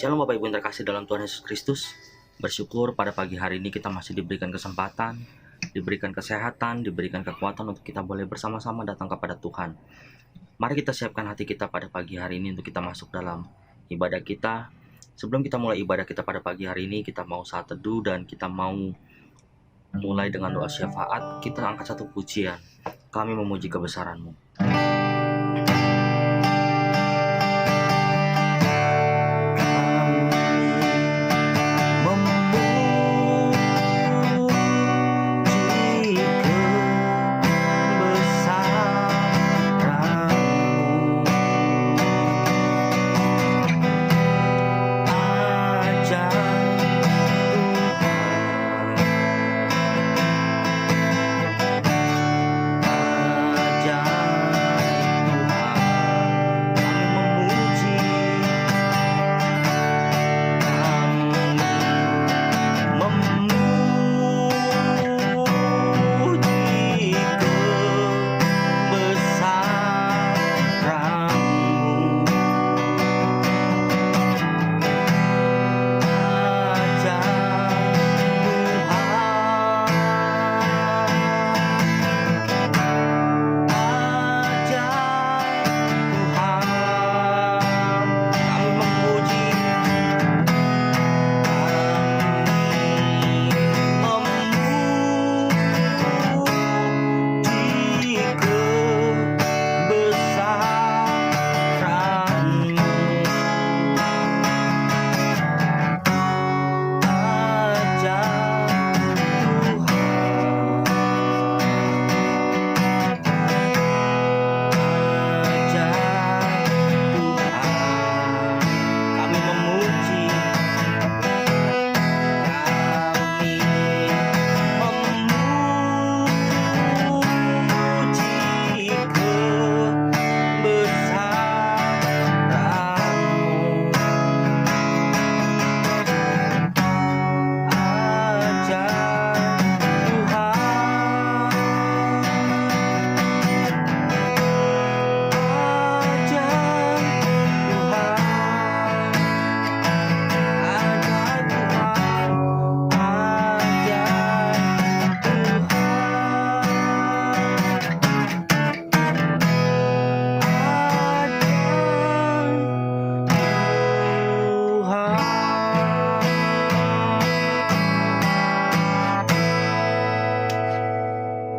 Shalom Bapak Ibu yang terkasih dalam Tuhan Yesus Kristus. Bersyukur pada pagi hari ini kita masih diberikan kesempatan, diberikan kesehatan, diberikan kekuatan untuk kita boleh bersama-sama datang kepada Tuhan. Mari kita siapkan hati kita pada pagi hari ini untuk kita masuk dalam ibadah kita. Sebelum kita mulai ibadah kita pada pagi hari ini, kita mau saat teduh dan kita mau mulai dengan doa syafaat. Kita angkat satu pujian. Kami memuji kebesaran-Mu.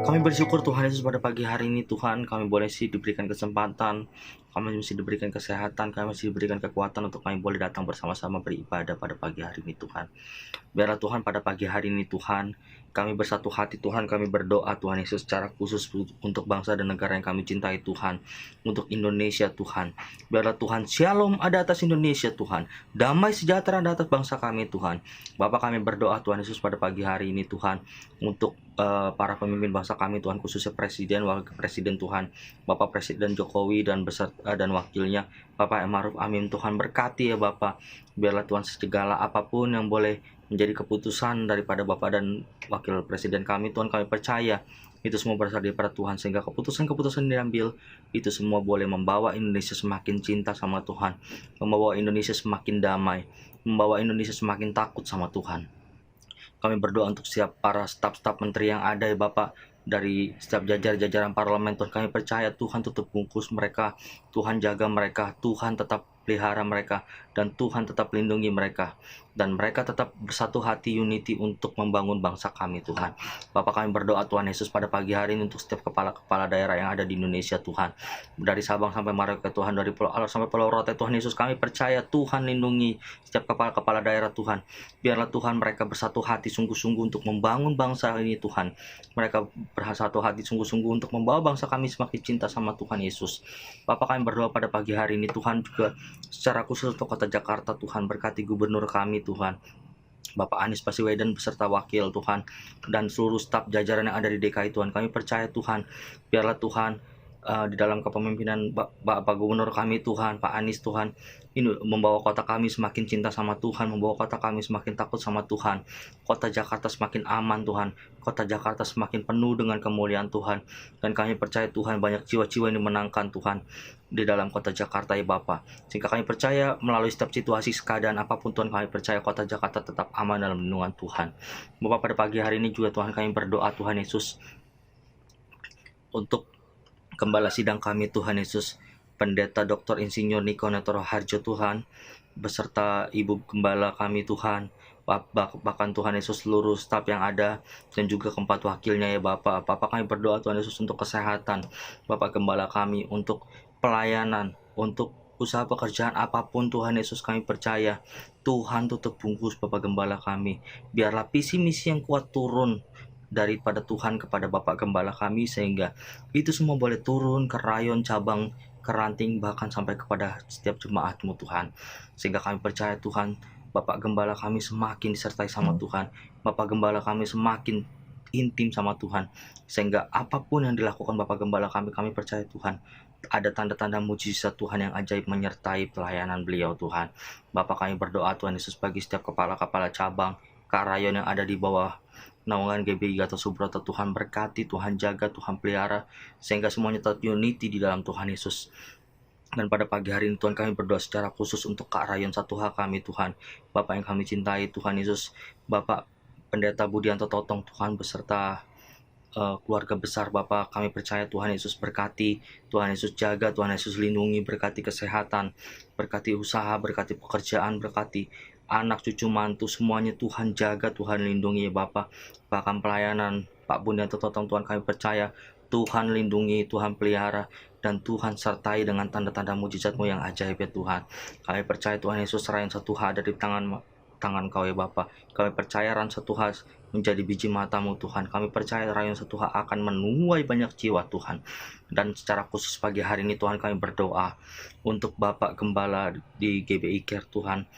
Kami bersyukur Tuhan Yesus pada pagi hari ini Tuhan, kami boleh sih diberikan kesempatan, kami masih diberikan kesehatan, kami masih diberikan kekuatan untuk kami boleh datang bersama-sama beribadah pada pagi hari ini Tuhan. Biarlah Tuhan pada pagi hari ini Tuhan, kami bersatu hati Tuhan, kami berdoa Tuhan Yesus secara khusus untuk bangsa dan negara yang kami cintai Tuhan, untuk Indonesia Tuhan. Biarlah Tuhan shalom ada atas Indonesia Tuhan, damai sejahtera ada atas bangsa kami Tuhan. Bapak kami berdoa Tuhan Yesus pada pagi hari ini Tuhan, untuk para pemimpin bangsa kami Tuhan, khususnya Presiden, Wakil Presiden Tuhan, Bapak Presiden Jokowi dan beserta dan wakilnya Bapak Ma'ruf Amin Tuhan, berkati ya Bapak. Biarlah Tuhan segala apapun yang boleh menjadi keputusan daripada Bapak dan Wakil Presiden kami Tuhan, kami percaya itu semua berasal daripada Tuhan, sehingga keputusan-keputusan yang diambil itu semua boleh membawa Indonesia semakin cinta sama Tuhan, membawa Indonesia semakin damai, membawa Indonesia semakin takut sama Tuhan. Kami berdoa untuk setiap para staf-staf menteri yang ada ya Bapak, dari setiap jajaran parlemen Tuhan, kami percaya Tuhan tutup bungkus mereka, Tuhan jaga mereka, Tuhan tetap pelihara mereka, dan Tuhan tetap lindungi mereka, dan mereka tetap bersatu hati unity untuk membangun bangsa kami Tuhan. Bapak kami berdoa Tuhan Yesus pada pagi hari ini untuk setiap kepala-kepala daerah yang ada di Indonesia Tuhan, dari Sabang sampai Merauke Tuhan, dari Pulau Alas sampai Pulau Rote Tuhan Yesus, kami percaya Tuhan lindungi setiap kepala-kepala daerah Tuhan. Biarlah Tuhan mereka bersatu hati sungguh-sungguh untuk membangun bangsa ini Tuhan. Mereka bersatu hati sungguh-sungguh untuk membawa bangsa kami semakin cinta sama Tuhan Yesus. Bapak kami berdoa pada pagi hari ini Tuhan, juga secara khusus untuk kota Jakarta Tuhan, berkati gubernur kami Tuhan, Bapak Anies Baswedan beserta wakil Tuhan, dan seluruh staf jajaran yang ada di DKI Tuhan. Kami percaya Tuhan, biarlah Tuhan di dalam kepemimpinan Bapak Gubernur kami Tuhan, Pak Anies Tuhan, ini membawa kota kami semakin cinta sama Tuhan, membawa kota kami semakin takut sama Tuhan, kota Jakarta semakin aman Tuhan, kota Jakarta semakin penuh dengan kemuliaan Tuhan, dan kami percaya Tuhan banyak jiwa-jiwa yang dimenangkan Tuhan di dalam kota Jakarta ya Bapa, sehingga kami percaya melalui setiap situasi keadaan apapun Tuhan, kami percaya kota Jakarta tetap aman dalam lindungan Tuhan. Bapak, pada pagi hari ini juga Tuhan kami berdoa Tuhan Yesus untuk Gembala sidang kami Tuhan Yesus, Pendeta Dr. Insinyur Niko Netoro Harjo Tuhan, beserta Ibu Gembala kami Tuhan, bahkan Tuhan Yesus seluruh staf yang ada, dan juga keempat wakilnya ya Bapak. Bapak kami berdoa Tuhan Yesus untuk kesehatan, Bapak Gembala kami, untuk pelayanan, untuk usaha pekerjaan apapun Tuhan Yesus kami percaya, Tuhan tutup bungkus Bapak Gembala kami. Biarlah visi misi yang kuat turun daripada Tuhan kepada Bapak Gembala kami, sehingga itu semua boleh turun ke rayon, cabang, ke ranting, bahkan sampai kepada setiap jemaat-Mu Tuhan. Sehingga kami percaya Tuhan, Bapak Gembala kami semakin disertai sama Tuhan, Bapak Gembala kami semakin intim sama Tuhan, sehingga apapun yang dilakukan Bapak Gembala kami percaya Tuhan, ada tanda-tanda mujizat Tuhan yang ajaib menyertai pelayanan beliau Tuhan. Bapak kami berdoa Tuhan Yesus bagi setiap kepala-kepala cabang, Kak Rayon yang ada di bawah naungan GBI Gatot Subroto, Tuhan berkati, Tuhan jaga, Tuhan pelihara, sehingga semuanya tetap unity di dalam Tuhan Yesus. Dan pada pagi hari ini Tuhan kami berdoa secara khusus untuk Kak Rayon 1H kami Tuhan, Bapak yang kami cintai Tuhan Yesus, Bapak Pendeta Budianto Totong Tuhan, beserta keluarga besar Bapak, kami percaya Tuhan Yesus berkati, Tuhan Yesus jaga, Tuhan Yesus lindungi, berkati kesehatan, berkati usaha, berkati pekerjaan, berkati anak cucu mantu, semuanya Tuhan jaga, Tuhan lindungi ya Bapak. Bahkan pelayanan Pak Budianto Totong Tuhan kami percaya Tuhan lindungi, Tuhan pelihara, dan Tuhan sertai dengan tanda-tanda mujizat-Mu yang ajaib ya Tuhan. Kami percaya Tuhan Yesus rayon 1H ada di tangan Kau ya Bapak. Kami percaya rayon 1H menjadi biji mata-Mu Tuhan. Kami percaya rayon 1H akan menuai banyak jiwa Tuhan. Dan secara khusus pagi hari ini Tuhan kami berdoa untuk Bapak Gembala di GBI Care Tuhan,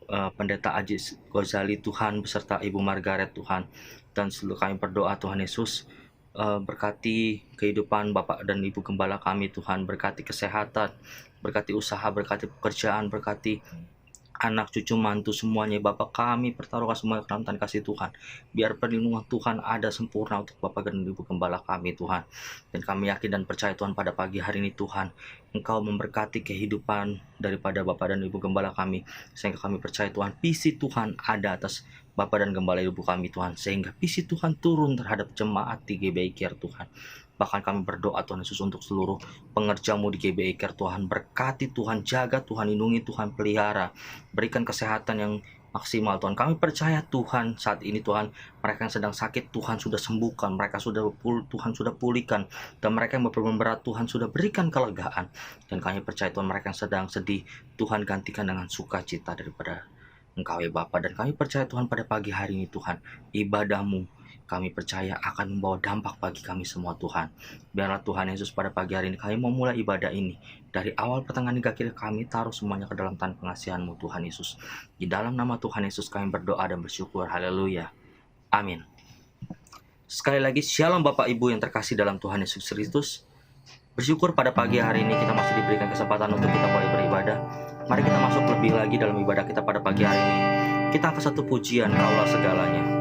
Pendeta Aziz Ghazali Tuhan, beserta Ibu Margaret Tuhan, dan seluruh kami berdoa Tuhan Yesus berkati kehidupan Bapak dan Ibu Gembala kami Tuhan, berkati kesehatan, berkati usaha, berkati pekerjaan, berkati anak cucu mantu semuanya Bapak, kami pertaruhkan semua dalam tangan kasih Tuhan. Biar perlindungan Tuhan ada sempurna untuk Bapak dan Ibu Gembala kami Tuhan. Dan kami yakin dan percaya Tuhan pada pagi hari ini Tuhan, Engkau memberkati kehidupan daripada Bapak dan Ibu Gembala kami, sehingga kami percaya Tuhan, visi Tuhan ada atas Bapak dan Gembala Ibu kami Tuhan, sehingga visi Tuhan turun terhadap jemaat di GBI Care Tuhan. Bahkan kami berdoa Tuhan Yesus untuk seluruh pengerja-Mu di GBI Care Tuhan, berkati Tuhan, jaga Tuhan, lindungi Tuhan, pelihara, berikan kesehatan yang maksimal Tuhan. Kami percaya Tuhan saat ini Tuhan, mereka yang sedang sakit Tuhan sudah sembuhkan, mereka Tuhan sudah pulihkan, dan mereka yang berbeban berat Tuhan sudah berikan kelegaan. Dan kami percaya Tuhan, mereka yang sedang sedih Tuhan gantikan dengan sukacita daripada Engkau ya Bapa. Dan kami percaya Tuhan pada pagi hari ini Tuhan, ibadah-Mu kami percaya akan membawa dampak bagi kami semua Tuhan. Biarlah Tuhan Yesus pada pagi hari ini kami memulai ibadah ini, dari awal pertengahan hingga akhir kami taruh semuanya ke dalam tangan pengasihan-Mu Tuhan Yesus. Di dalam nama Tuhan Yesus kami berdoa dan bersyukur. Haleluya. Amin. Sekali lagi shalom Bapak Ibu yang terkasih dalam Tuhan Yesus Kristus. Bersyukur pada pagi hari ini kita masih diberikan kesempatan untuk kita boleh beribadah. Mari kita masuk lebih lagi dalam ibadah kita pada pagi hari ini. Kita angkat satu pujian, Kaulah segalanya.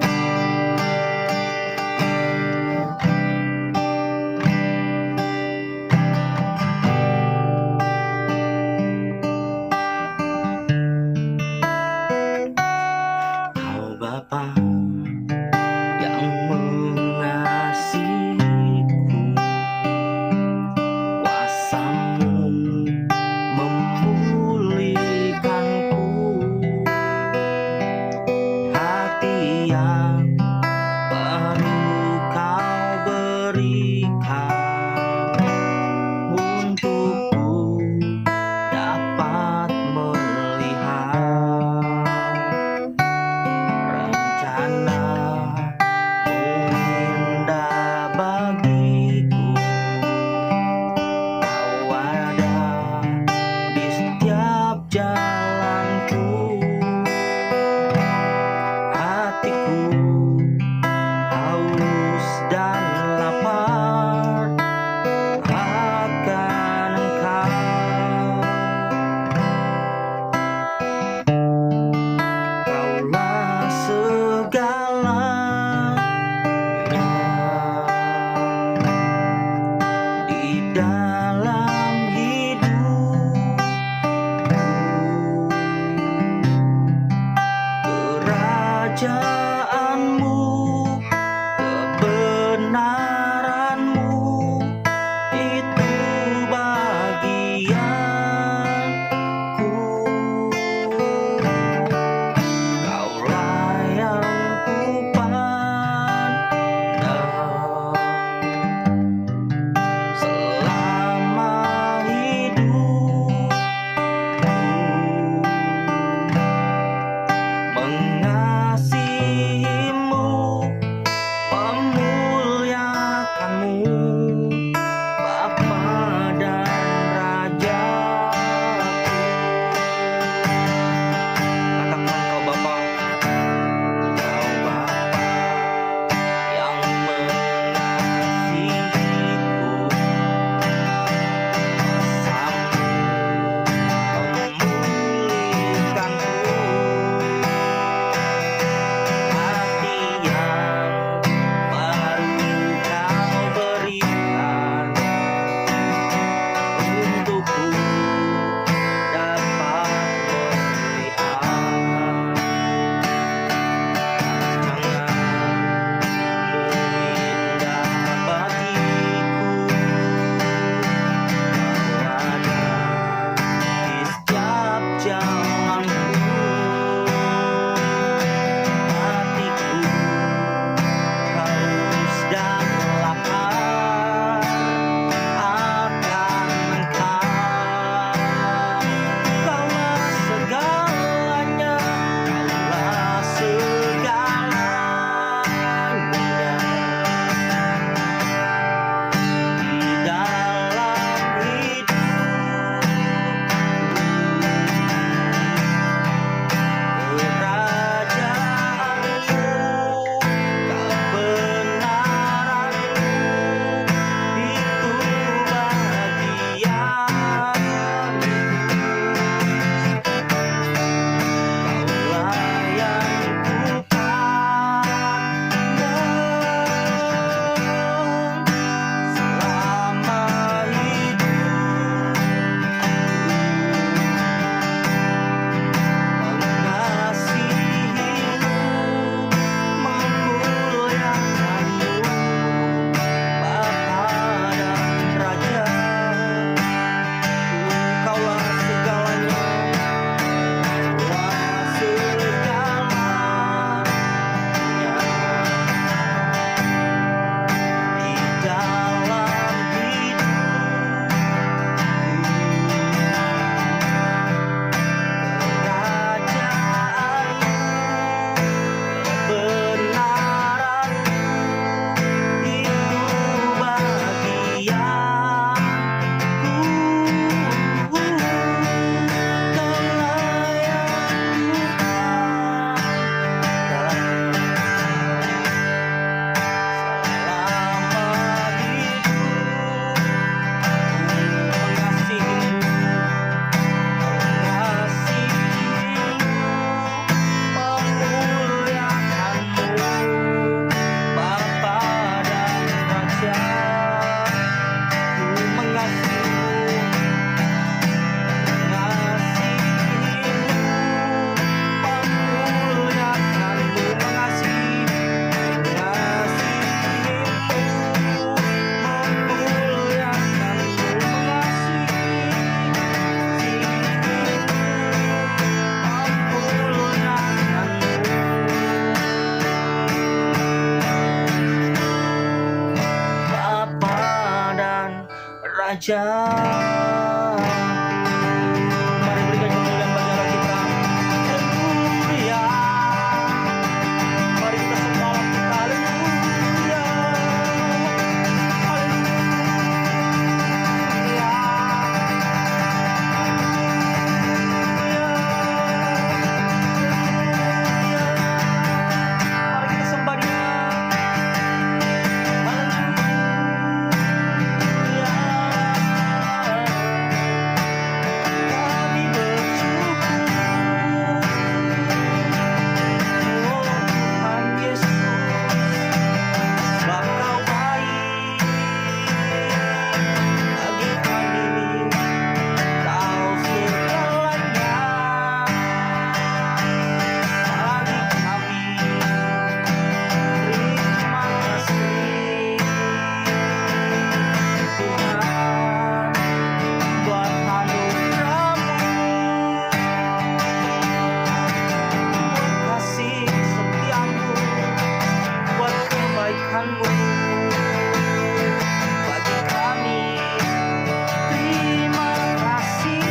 pujian. Mari berikan kemuliaan bagi Allah kita. Haleluya. Mari kita sembah Allah kita. Haleluya. Mari kita sembah Dia. Kami bersyukur, oh Tuhan Yesus, sebab Kau baik bagi kami, Kau segalanya bagi kami. Terima kasih Tuhan buat anugerah-Mu, buat kasih setia-Mu, buat kebaikan-Mu bagi kami. Terima kasih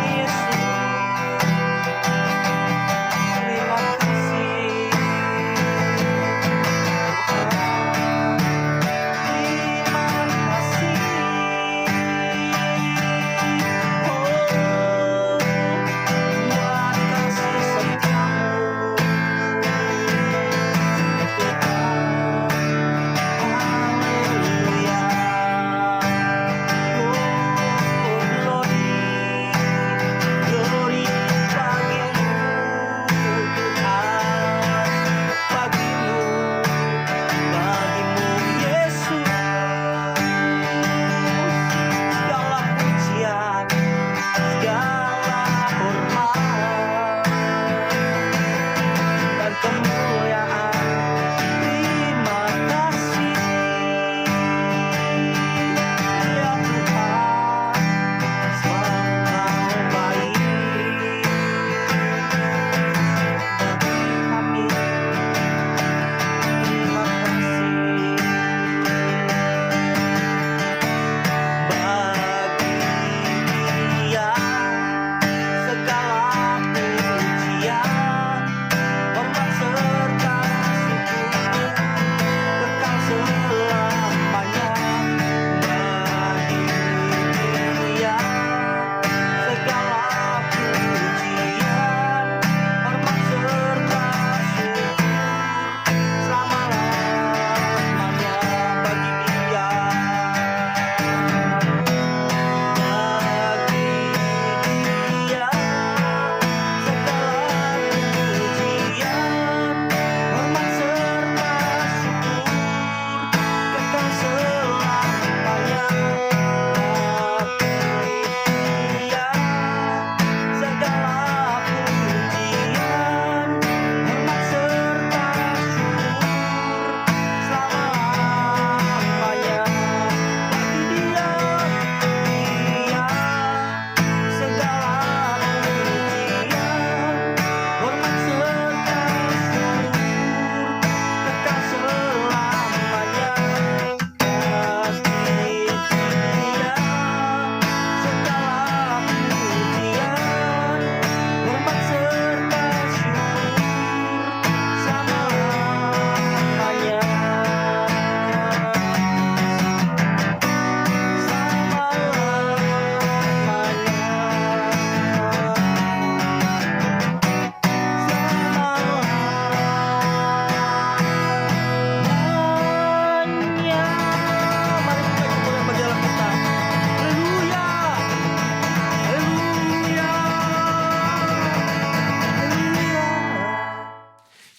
Yesus, terima kasih Tuhan, terima kasih. Oh, buat kasih setia-Mu Tuhan. Haleluya. Oh, glory, glory bagimu Tuhan, bagimu Yesus. Segala pujian, segala hormat dan kemuliaan. Terima kasih ya Tuhan, sebab Kau baik bagi kami. Terima kasih bagi Dia segala pujian, hormat serta syukur kekal selamanya. Bagi Dia segala pujian, hormat serta syukur selama-lamanya. Bagi Dia, bagi Dia segala pujian, hormat serta syukur kekal selamanya. Bagi Dia segala pujian, hormat serta syukur selama-lamanya. Bagi Dia, segala pujian, hormat serta syukur kekal selamanya. Bagi Dia segala pujian, hormat serta syukur selama-lamanya.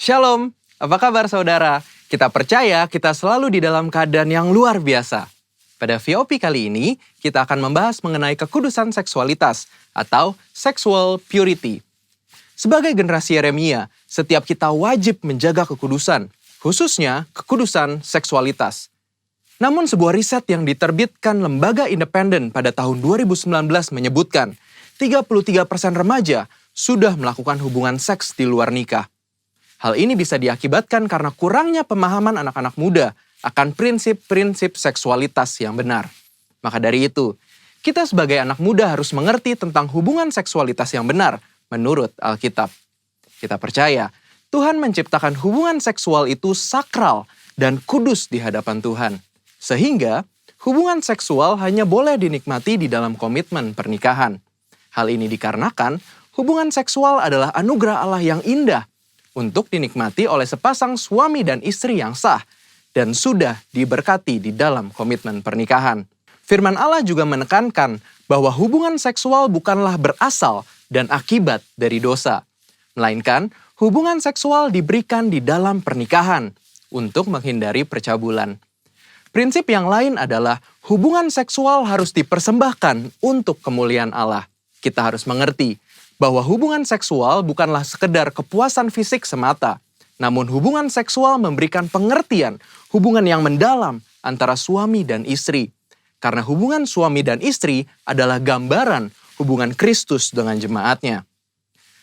Shalom, apa kabar saudara? Kita percaya kita selalu di dalam keadaan yang luar biasa. Pada VOP kali ini, kita akan membahas mengenai kekudusan seksualitas atau sexual purity. Sebagai generasi Yeremia, setiap kita wajib menjaga kekudusan, khususnya kekudusan seksualitas. Namun sebuah riset yang diterbitkan lembaga independen pada tahun 2019 menyebutkan 33% remaja sudah melakukan hubungan seks di luar nikah. Hal ini bisa diakibatkan karena kurangnya pemahaman anak-anak muda akan prinsip-prinsip seksualitas yang benar. Maka dari itu, kita sebagai anak muda harus mengerti tentang hubungan seksualitas yang benar menurut Alkitab. Kita percaya Tuhan menciptakan hubungan seksual itu sakral dan kudus di hadapan Tuhan. Sehingga hubungan seksual hanya boleh dinikmati di dalam komitmen pernikahan. Hal ini dikarenakan hubungan seksual adalah anugerah Allah yang indah untuk dinikmati oleh sepasang suami dan istri yang sah dan sudah diberkati di dalam komitmen pernikahan. Firman Allah juga menekankan bahwa hubungan seksual bukanlah berasal dan akibat dari dosa, melainkan hubungan seksual diberikan di dalam pernikahan untuk menghindari percabulan. Prinsip yang lain adalah hubungan seksual harus dipersembahkan untuk kemuliaan Allah. Kita harus mengerti bahwa hubungan seksual bukanlah sekedar kepuasan fisik semata, namun hubungan seksual memberikan pengertian hubungan yang mendalam antara suami dan istri. Karena hubungan suami dan istri adalah gambaran hubungan Kristus dengan jemaatnya.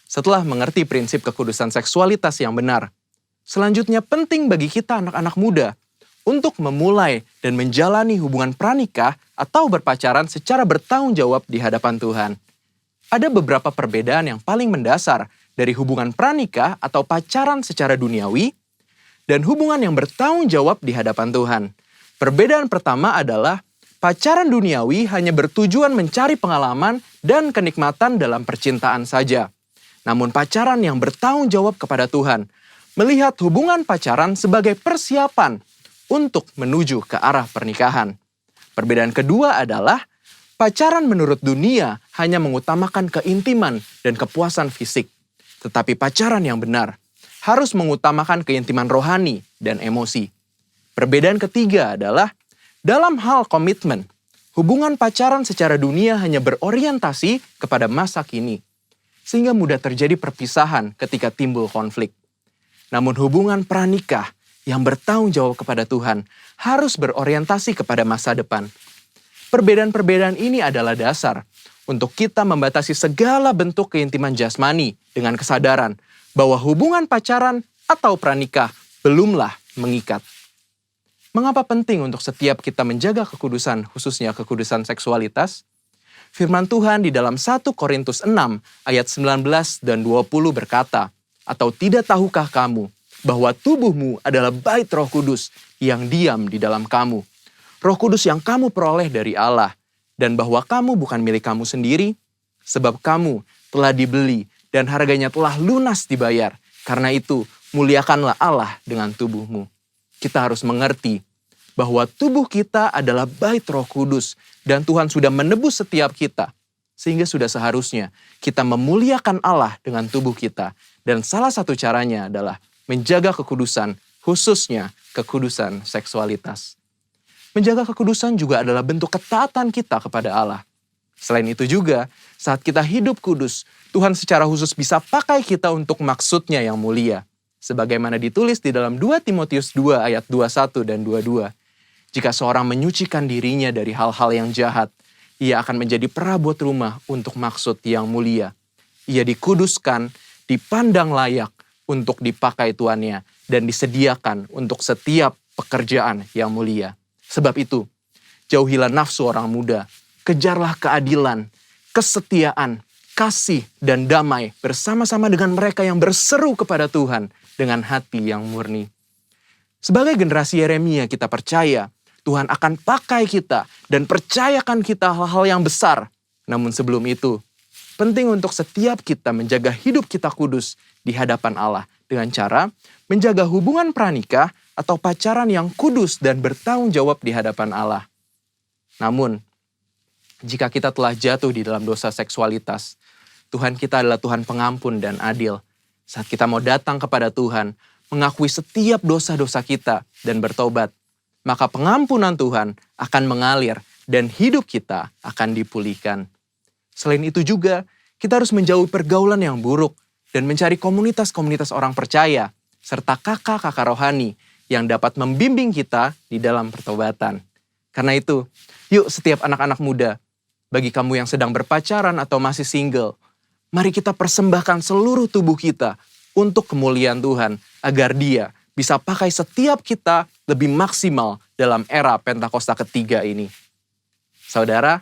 Setelah mengerti prinsip kekudusan seksualitas yang benar, selanjutnya penting bagi kita anak-anak muda untuk memulai dan menjalani hubungan pranikah atau berpacaran secara bertanggung jawab di hadapan Tuhan. Ada beberapa perbedaan yang paling mendasar dari hubungan pranikah atau pacaran secara duniawi dan hubungan yang bertanggung jawab di hadapan Tuhan. Perbedaan pertama adalah pacaran duniawi hanya bertujuan mencari pengalaman dan kenikmatan dalam percintaan saja. Namun pacaran yang bertanggung jawab kepada Tuhan melihat hubungan pacaran sebagai persiapan untuk menuju ke arah pernikahan. Perbedaan kedua adalah pacaran menurut dunia hanya mengutamakan keintiman dan kepuasan fisik. Tetapi pacaran yang benar harus mengutamakan keintiman rohani dan emosi. Perbedaan ketiga adalah dalam hal komitmen, hubungan pacaran secara dunia hanya berorientasi kepada masa kini, sehingga mudah terjadi perpisahan ketika timbul konflik. Namun hubungan pranikah yang bertanggung jawab kepada Tuhan harus berorientasi kepada masa depan. Perbedaan-perbedaan ini adalah dasar untuk kita membatasi segala bentuk keintiman jasmani dengan kesadaran bahwa hubungan pacaran atau pranikah belumlah mengikat. Mengapa penting untuk setiap kita menjaga kekudusan, khususnya kekudusan seksualitas? Firman Tuhan di dalam 1 Korintus 6 ayat 19 dan 20 berkata, "Atau tidak tahukah kamu bahwa tubuhmu adalah bait Roh Kudus yang diam di dalam kamu? Roh Kudus yang kamu peroleh dari Allah, dan bahwa kamu bukan milik kamu sendiri, sebab kamu telah dibeli dan harganya telah lunas dibayar. Karena itu, muliakanlah Allah dengan tubuhmu." Kita harus mengerti bahwa tubuh kita adalah bait Roh Kudus dan Tuhan sudah menebus setiap kita. Sehingga sudah seharusnya kita memuliakan Allah dengan tubuh kita. Dan salah satu caranya adalah menjaga kekudusan, khususnya kekudusan seksualitas. Menjaga kekudusan juga adalah bentuk ketaatan kita kepada Allah. Selain itu juga, saat kita hidup kudus, Tuhan secara khusus bisa pakai kita untuk maksudnya yang mulia. Sebagaimana ditulis di dalam 2 Timotius 2 ayat 21 dan 22. Jika seorang menyucikan dirinya dari hal-hal yang jahat, ia akan menjadi perabot rumah untuk maksud yang mulia. Ia dikuduskan, dipandang layak untuk dipakai tuannya, dan disediakan untuk setiap pekerjaan yang mulia. Sebab itu, jauhilah nafsu orang muda, kejarlah keadilan, kesetiaan, kasih, dan damai bersama-sama dengan mereka yang berseru kepada Tuhan dengan hati yang murni. Sebagai generasi Yeremia, kita percaya Tuhan akan pakai kita dan percayakan kita hal-hal yang besar. Namun sebelum itu, penting untuk setiap kita menjaga hidup kita kudus di hadapan Allah dengan cara menjaga hubungan pranikah atau pacaran yang kudus dan bertanggung jawab di hadapan Allah. Namun, jika kita telah jatuh di dalam dosa seksualitas, Tuhan kita adalah Tuhan pengampun dan adil. Saat kita mau datang kepada Tuhan, mengakui setiap dosa-dosa kita dan bertobat, maka pengampunan Tuhan akan mengalir dan hidup kita akan dipulihkan. Selain itu juga, kita harus menjauhi pergaulan yang buruk dan mencari komunitas-komunitas orang percaya, serta kakak-kakak rohani yang dapat membimbing kita di dalam pertobatan. Karena itu, yuk setiap anak-anak muda, bagi kamu yang sedang berpacaran atau masih single, mari kita persembahkan seluruh tubuh kita untuk kemuliaan Tuhan, agar Dia bisa pakai setiap kita lebih maksimal dalam era Pentakosta ketiga ini. Saudara,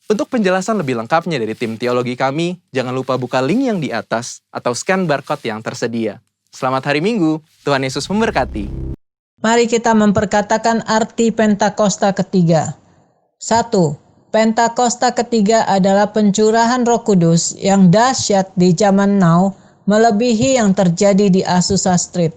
untuk penjelasan lebih lengkapnya dari tim teologi kami, jangan lupa buka link yang di atas atau scan barcode yang tersedia. Selamat hari Minggu, Tuhan Yesus memberkati. Mari kita memperkatakan arti Pentakosta ketiga. 1. Pentakosta ketiga adalah pencurahan Roh Kudus yang dahsyat di zaman now, melebihi yang terjadi di Azusa Street.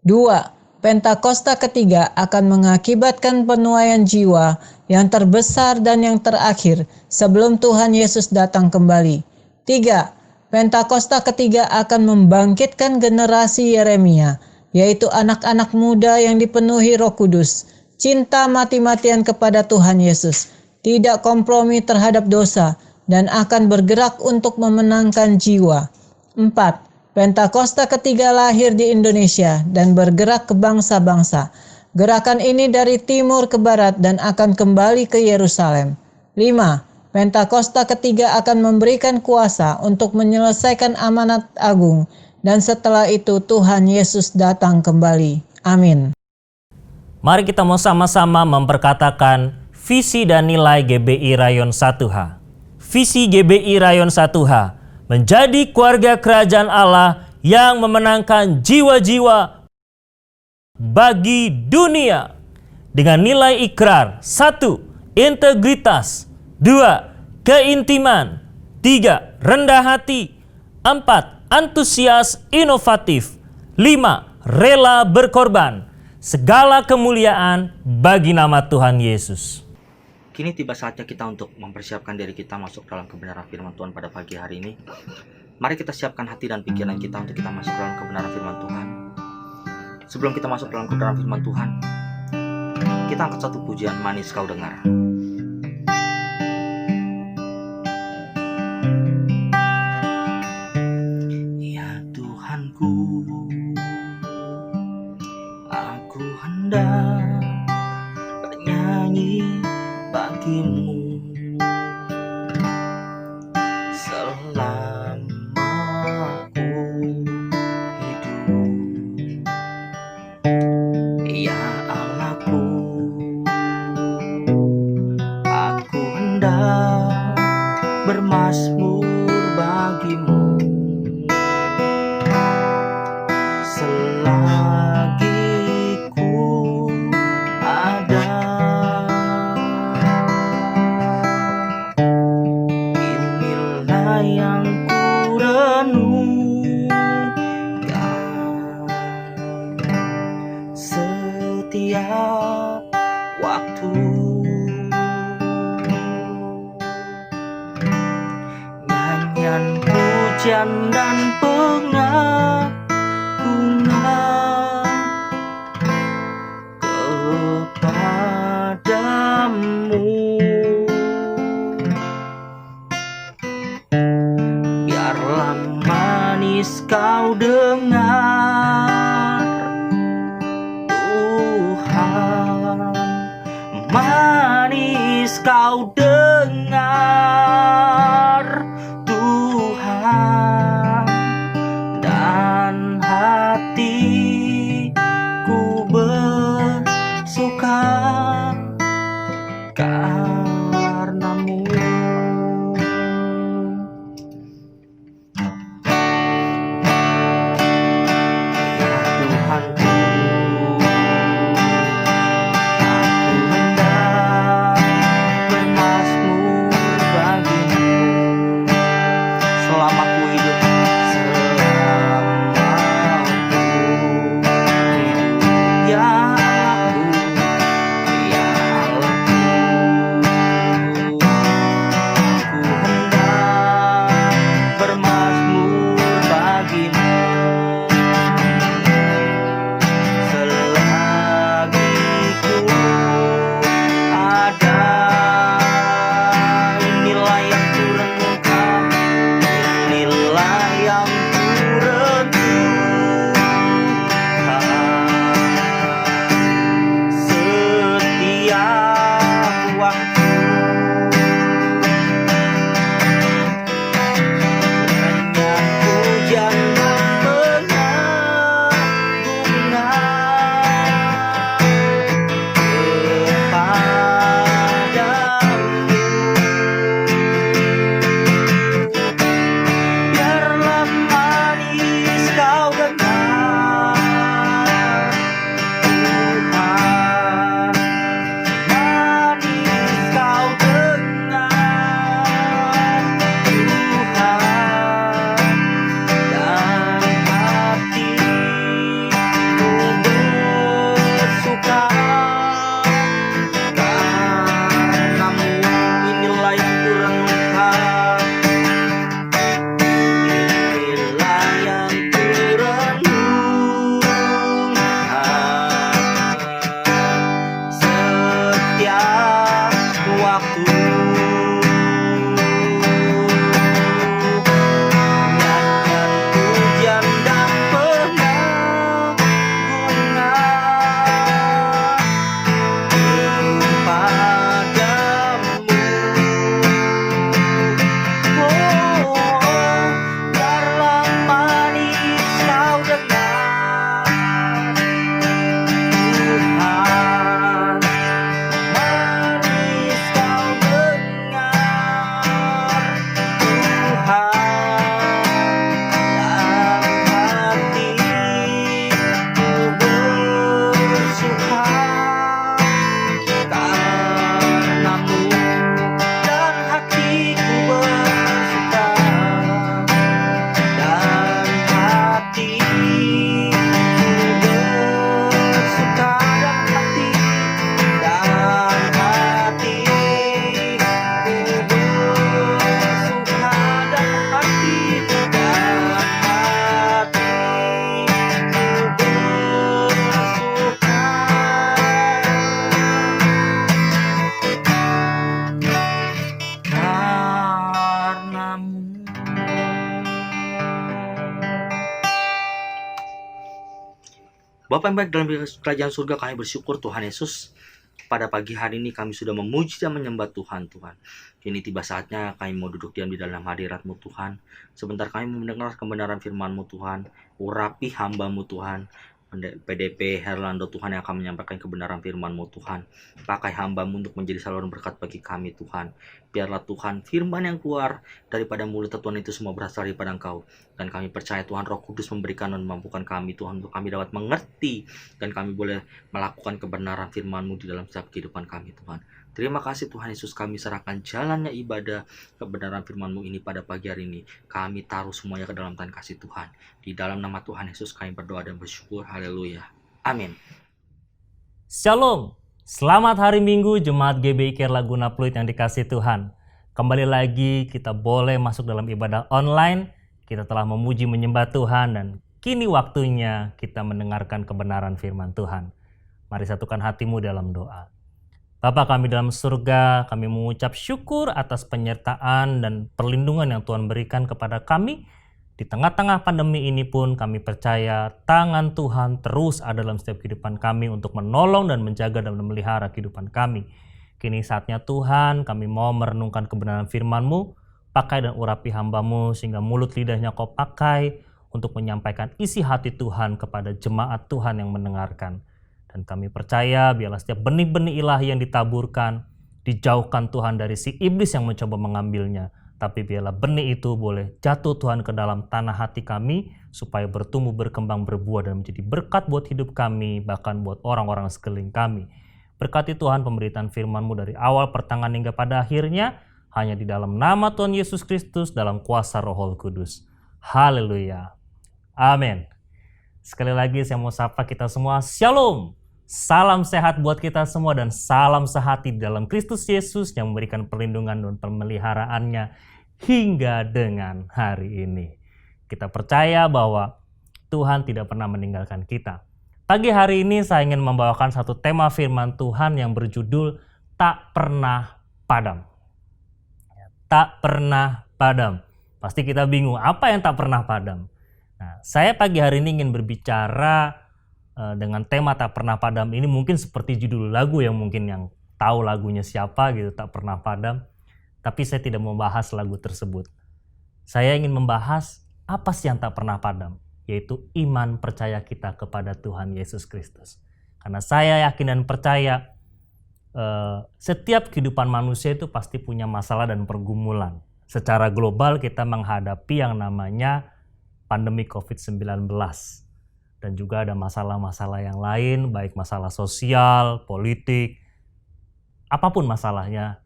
2. Pentakosta ketiga akan mengakibatkan penuaian jiwa yang terbesar dan yang terakhir sebelum Tuhan Yesus datang kembali. 3. Pentakosta ketiga akan membangkitkan generasi Yeremia, yaitu anak-anak muda yang dipenuhi Roh Kudus, cinta mati-matian kepada Tuhan Yesus, tidak kompromi terhadap dosa, dan akan bergerak untuk memenangkan jiwa. 4. Pentakosta ketiga lahir di Indonesia dan bergerak ke bangsa-bangsa. Gerakan ini dari timur ke barat dan akan kembali ke Yerusalem. 5. Pentakosta ketiga akan memberikan kuasa untuk menyelesaikan amanat agung, dan setelah itu Tuhan Yesus datang kembali. Amin. Mari kita mau sama-sama memperkatakan visi dan nilai GBI Rayon 1H. Visi GBI Rayon 1H menjadi keluarga kerajaan Allah yang memenangkan jiwa-jiwa bagi dunia dengan nilai ikrar: 1. Integritas, 2. Keintiman, 3. Rendah hati, 4. Antusias inovatif, 5. Rela berkorban. Segala kemuliaan bagi nama Tuhan Yesus. Kini tiba saatnya kita untuk mempersiapkan diri kita masuk dalam kebenaran firman Tuhan pada pagi hari ini. Mari kita siapkan hati dan pikiran kita untuk kita masuk dalam kebenaran firman Tuhan. Sebelum kita masuk dalam kebenaran firman Tuhan, kita angkat satu pujian manis kau dengar. Ya Tuhanku, aku hendak bernyanyi bagimu selama aku hidup. Ya Allahku, aku hendak bermazmur bagimu selagi ku ada. Inilah yang ku renungkan setiap waktu. Nyanyian pujian dan pengagungan kepadamu. Biarlah manis kau dengar, Tuhan. Manis kau dengar, Tuhan. Dan hatiku bersuka karenamu. Ya Tuhanku, aku hendak bermazmur bagimu Bapa yang baik dalam kerajaan surga, kami bersyukur Tuhan Yesus. Pada pagi hari ini kami sudah memuji dan menyembah Tuhan. Kini tiba saatnya kami mau duduk diam di dalam hadirat-Mu Tuhan. Sebentar kami mendengar kebenaran firman-Mu Tuhan. Urapi hamba-Mu Tuhan. PDP Herlando Tuhan yang akan menyampaikan kebenaran firman-Mu Tuhan. Pakai hamba-Mu untuk menjadi saluran berkat bagi kami Tuhan. Biarlah Tuhan firman yang keluar daripada mulut Tuhan itu semua berasal daripada Engkau. Dan kami percaya Tuhan Roh Kudus memberikan dan memampukan kami Tuhan untuk kami dapat mengerti. Dan kami boleh melakukan kebenaran firman-Mu di dalam setiap kehidupan kami Tuhan. Terima kasih Tuhan Yesus, kami serahkan jalannya ibadah kebenaran firman-Mu ini pada pagi hari ini. Kami taruh semuanya ke dalam tangan kasih Tuhan. Di dalam nama Tuhan Yesus kami berdoa dan bersyukur. Haleluya. Amin. Shalom, selamat hari Minggu Jemaat GBI Care Laguna Pluit yang dikasih Tuhan. Kembali lagi kita boleh masuk dalam ibadah online. Kita telah memuji menyembah Tuhan dan kini waktunya kita mendengarkan kebenaran firman Tuhan. Mari satukan hatimu dalam doa. Bapa kami dalam surga, kami mengucap syukur atas penyertaan dan perlindungan yang Tuhan berikan kepada kami. Di tengah-tengah pandemi ini pun kami percaya tangan Tuhan terus ada dalam setiap kehidupan kami untuk menolong dan menjaga dan memelihara kehidupan kami. Kini saatnya Tuhan, kami mau merenungkan kebenaran firman-Mu, pakai dan urapi hamba-Mu sehingga mulut lidahnya Kau pakai untuk menyampaikan isi hati Tuhan kepada jemaat Tuhan yang mendengarkan. Dan kami percaya biarlah setiap benih-benih ilahi yang ditaburkan, dijauhkan Tuhan dari si iblis yang mencoba mengambilnya. Tapi biarlah benih itu boleh jatuh Tuhan ke dalam tanah hati kami, supaya bertumbuh, berkembang, berbuah, dan menjadi berkat buat hidup kami, bahkan buat orang-orang sekeliling kami. Berkati Tuhan pemberitaan firman-Mu dari awal pertengahan hingga pada akhirnya, hanya di dalam nama Tuhan Yesus Kristus, dalam kuasa Roh Kudus. Haleluya. Amin. Sekali lagi saya mau sapa kita semua, Shalom. Salam sehat buat kita semua dan salam sehati dalam Kristus Yesus yang memberikan perlindungan dan pemeliharaannya hingga dengan hari ini. Kita percaya bahwa Tuhan tidak pernah meninggalkan kita. Pagi hari ini saya ingin membawakan satu tema firman Tuhan yang berjudul Tak Pernah Padam. Tak pernah padam. Pasti kita bingung, apa yang tak pernah padam? Nah, saya pagi hari ini ingin berbicara dengan tema tak pernah padam ini mungkin seperti judul lagu yang mungkin yang tahu lagunya siapa gitu, tak pernah padam. Tapi saya tidak membahas lagu tersebut. Saya ingin membahas apa sih yang tak pernah padam, yaitu iman percaya kita kepada Tuhan Yesus Kristus. Karena saya yakin dan percaya setiap kehidupan manusia itu pasti punya masalah dan pergumulan. Secara global kita menghadapi yang namanya pandemi COVID-19. Dan juga ada masalah-masalah yang lain, baik masalah sosial, politik, apapun masalahnya,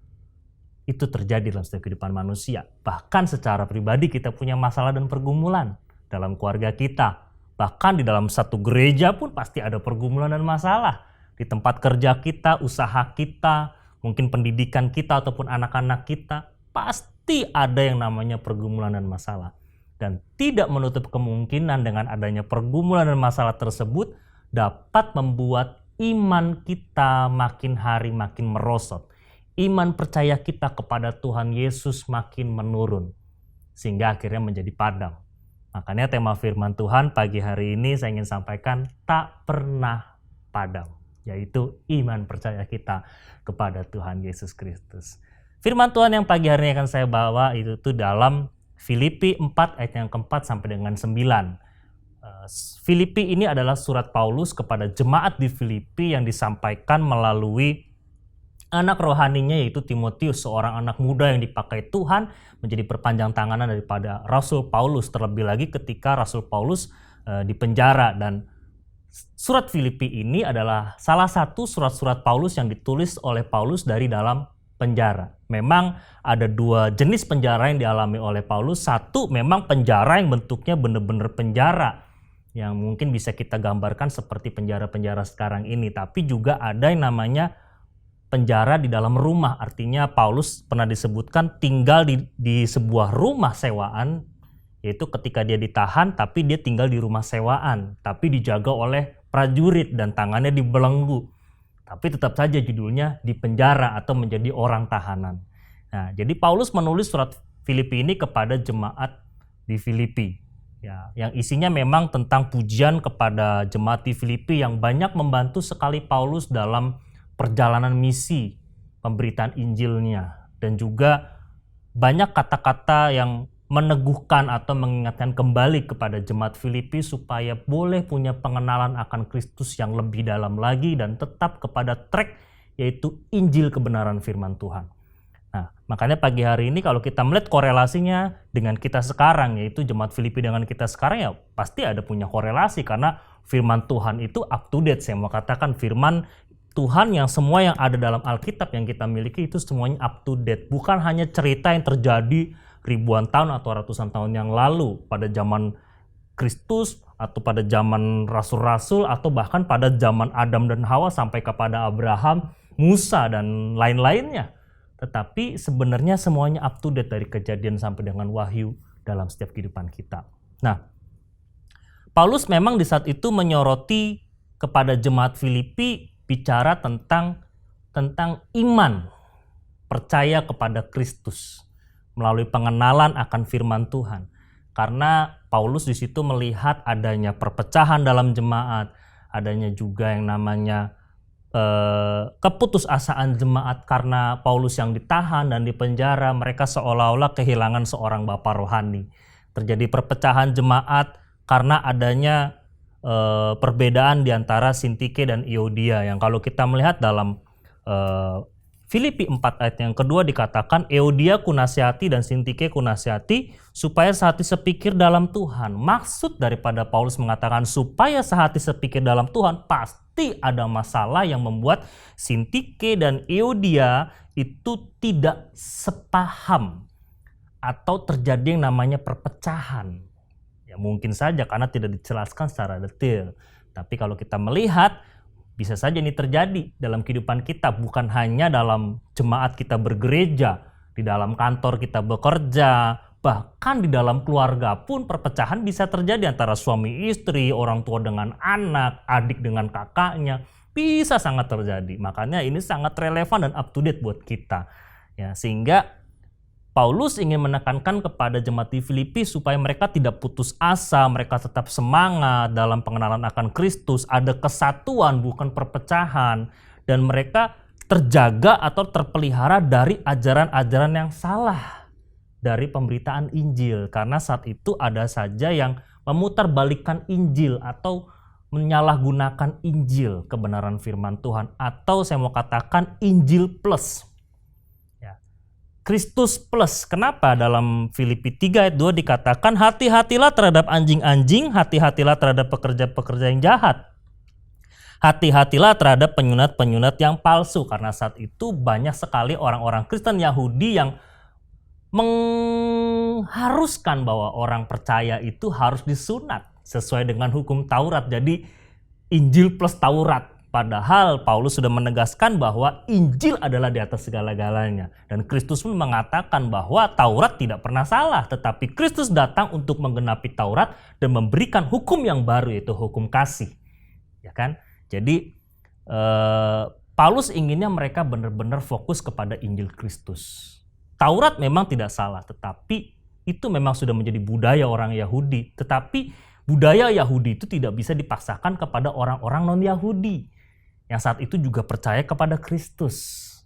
itu terjadi dalam setiap kehidupan manusia. Bahkan secara pribadi kita punya masalah dan pergumulan dalam keluarga kita. Bahkan di dalam satu gereja pun pasti ada pergumulan dan masalah. Di tempat kerja kita, usaha kita, mungkin pendidikan kita ataupun anak-anak kita, pasti ada yang namanya pergumulan dan masalah. Dan tidak menutup kemungkinan dengan adanya pergumulan dan masalah tersebut dapat membuat iman kita makin hari makin merosot. Iman percaya kita kepada Tuhan Yesus makin menurun. Sehingga akhirnya menjadi padam. Makanya tema firman Tuhan pagi hari ini saya ingin sampaikan tak pernah padam. Yaitu iman percaya kita kepada Tuhan Yesus Kristus. Firman Tuhan yang pagi hari ini akan saya bawa itu dalam Filipi 4 ayat yang keempat sampai dengan 9. Filipi ini adalah surat Paulus kepada jemaat di Filipi yang disampaikan melalui anak rohaninya yaitu Timotius, seorang anak muda yang dipakai Tuhan menjadi perpanjang tanganan daripada Rasul Paulus. Terlebih lagi ketika Rasul Paulus dipenjara, dan surat Filipi ini adalah salah satu surat-surat Paulus yang ditulis oleh Paulus dari dalam penjara. Memang ada dua jenis penjara yang dialami oleh Paulus. Satu memang penjara yang bentuknya benar-benar penjara, yang mungkin bisa kita gambarkan seperti penjara-penjara sekarang ini. Tapi juga ada yang namanya penjara di dalam rumah. Artinya Paulus pernah disebutkan tinggal di sebuah rumah sewaan, yaitu ketika dia ditahan tapi dia tinggal di rumah sewaan, tapi dijaga oleh prajurit dan tangannya dibelenggu. Tapi tetap saja judulnya di penjara atau menjadi orang tahanan. Nah, jadi Paulus menulis surat Filipi ini kepada jemaat di Filipi. Ya, yang isinya memang tentang pujian kepada jemaat di Filipi yang banyak membantu sekali Paulus dalam perjalanan misi pemberitaan Injilnya, dan juga banyak kata-kata yang meneguhkan atau mengingatkan kembali kepada jemaat Filipi supaya boleh punya pengenalan akan Kristus yang lebih dalam lagi dan tetap kepada track, yaitu Injil kebenaran firman Tuhan. Nah, makanya pagi hari ini kalau kita melihat korelasinya dengan kita sekarang, yaitu jemaat Filipi dengan kita sekarang, ya pasti ada punya korelasi karena firman Tuhan itu up to date. Saya mau katakan firman Tuhan yang semua yang ada dalam Alkitab yang kita miliki itu semuanya up to date. Bukan hanya cerita yang terjadi ribuan tahun atau ratusan tahun yang lalu pada zaman Kristus atau pada zaman rasul-rasul atau bahkan pada zaman Adam dan Hawa sampai kepada Abraham, Musa dan lain-lainnya. Tetapi sebenarnya semuanya up to date dari Kejadian sampai dengan Wahyu dalam setiap kehidupan kita. Nah, Paulus memang di saat itu menyoroti kepada jemaat Filipi bicara tentang iman, percaya kepada Kristus melalui pengenalan akan firman Tuhan. Karena Paulus di situ melihat adanya perpecahan dalam jemaat, adanya juga yang namanya keputusasaan jemaat karena Paulus yang ditahan dan dipenjara, mereka seolah-olah kehilangan seorang bapa rohani. Terjadi perpecahan jemaat karena adanya perbedaan di antara Sintike dan Euodia, yang kalau kita melihat dalam Filipi 4 ayat yang kedua dikatakan, Euodia kunasihati dan Sintike kunasihati supaya sehati sepikir dalam Tuhan. Maksud daripada Paulus mengatakan supaya sehati sepikir dalam Tuhan, pasti ada masalah yang membuat Sintike dan Euodia itu tidak sepaham atau terjadi yang namanya perpecahan. Ya mungkin saja karena tidak dijelaskan secara detail. Tapi kalau kita melihat, bisa saja ini terjadi dalam kehidupan kita, bukan hanya dalam jemaat kita bergereja, di dalam kantor kita bekerja, bahkan di dalam keluarga pun perpecahan bisa terjadi antara suami istri, orang tua dengan anak, adik dengan kakaknya, bisa sangat terjadi. Makanya ini sangat relevan dan up to date buat kita. Ya, sehingga Paulus ingin menekankan kepada jemaat di Filipi supaya mereka tidak putus asa, mereka tetap semangat dalam pengenalan akan Kristus, ada kesatuan bukan perpecahan, dan mereka terjaga atau terpelihara dari ajaran-ajaran yang salah dari pemberitaan Injil. Karena saat itu ada saja yang memutarbalikkan Injil atau menyalahgunakan Injil, kebenaran firman Tuhan, atau saya mau katakan Injil plus. Kristus plus. Kenapa dalam Filipi 3 ayat 2 dikatakan hati-hatilah terhadap anjing-anjing, hati-hatilah terhadap pekerja-pekerja yang jahat. Hati-hatilah terhadap penyunat-penyunat yang palsu. Karena saat itu banyak sekali orang-orang Kristen Yahudi yang mengharuskan bahwa orang percaya itu harus disunat sesuai dengan hukum Taurat. Jadi Injil plus Taurat. Padahal Paulus sudah menegaskan bahwa Injil adalah di atas segala-galanya. Dan Kristus pun mengatakan bahwa Taurat tidak pernah salah. Tetapi Kristus datang untuk menggenapi Taurat dan memberikan hukum yang baru, yaitu hukum kasih. Ya kan? Jadi Paulus inginnya mereka benar-benar fokus kepada Injil Kristus. Taurat memang tidak salah, tetapi itu memang sudah menjadi budaya orang Yahudi. Tetapi budaya Yahudi itu tidak bisa dipaksakan kepada orang-orang non-Yahudi yang saat itu juga percaya kepada Kristus.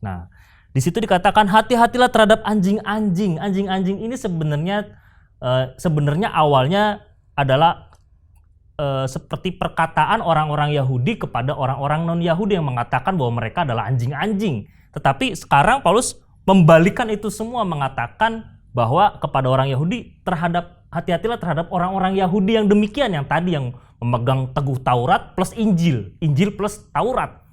Nah, di situ dikatakan hati-hatilah terhadap anjing-anjing. Anjing-anjing ini sebenarnya awalnya adalah seperti perkataan orang-orang Yahudi kepada orang-orang non-Yahudi yang mengatakan bahwa mereka adalah anjing-anjing. Tetapi sekarang Paulus membalikan itu semua, mengatakan bahwa kepada orang Yahudi hati-hatilah terhadap orang-orang Yahudi yang demikian, yang tadi yang memegang teguh Taurat plus Injil, Injil plus Taurat,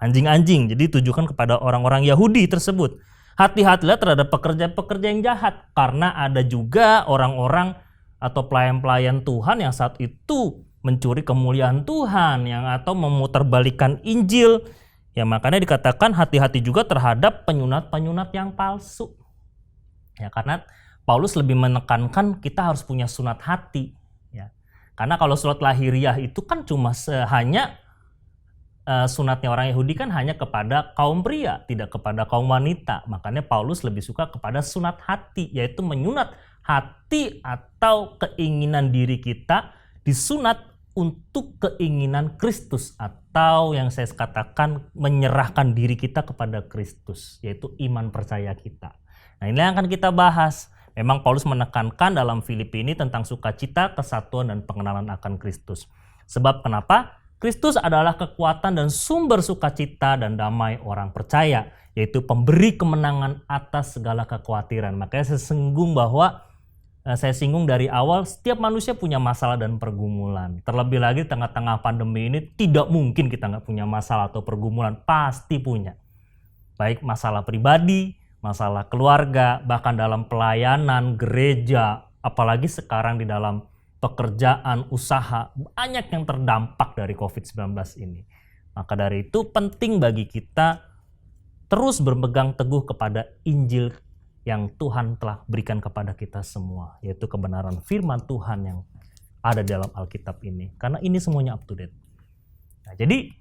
anjing-anjing. Jadi ditujukan kepada orang-orang Yahudi tersebut. Hati-hatilah terhadap pekerja-pekerja yang jahat, karena ada juga orang-orang atau pelayan-pelayan Tuhan yang saat itu mencuri kemuliaan Tuhan, yang atau memutarbalikkan Injil. Ya makanya dikatakan hati-hati juga terhadap penyunat-penyunat yang palsu. Ya karena Paulus lebih menekankan kita harus punya sunat hati. Ya. Karena kalau sunat lahiriah itu kan cuma hanya sunatnya orang Yahudi kan hanya kepada kaum pria, tidak kepada kaum wanita. Makanya Paulus lebih suka kepada sunat hati, yaitu menyunat hati atau keinginan diri kita disunat untuk keinginan Kristus, atau yang saya katakan menyerahkan diri kita kepada Kristus, yaitu iman percaya kita. Nah, ini yang akan kita bahas. Memang Paulus menekankan dalam Filipi ini tentang sukacita, kesatuan, dan pengenalan akan Kristus. Sebab kenapa? Kristus adalah kekuatan dan sumber sukacita dan damai orang percaya, yaitu pemberi kemenangan atas segala kekhawatiran. Makanya saya singgung dari awal, setiap manusia punya masalah dan pergumulan. Terlebih lagi di tengah-tengah pandemi ini, tidak mungkin kita nggak punya masalah atau pergumulan, pasti punya. Baik masalah pribadi, masalah keluarga, bahkan dalam pelayanan, gereja, apalagi sekarang di dalam pekerjaan, usaha, banyak yang terdampak dari COVID-19 ini. Maka dari itu penting bagi kita terus berpegang teguh kepada Injil yang Tuhan telah berikan kepada kita semua, yaitu kebenaran firman Tuhan yang ada dalam Alkitab ini. Karena ini semuanya up to date. Nah, jadi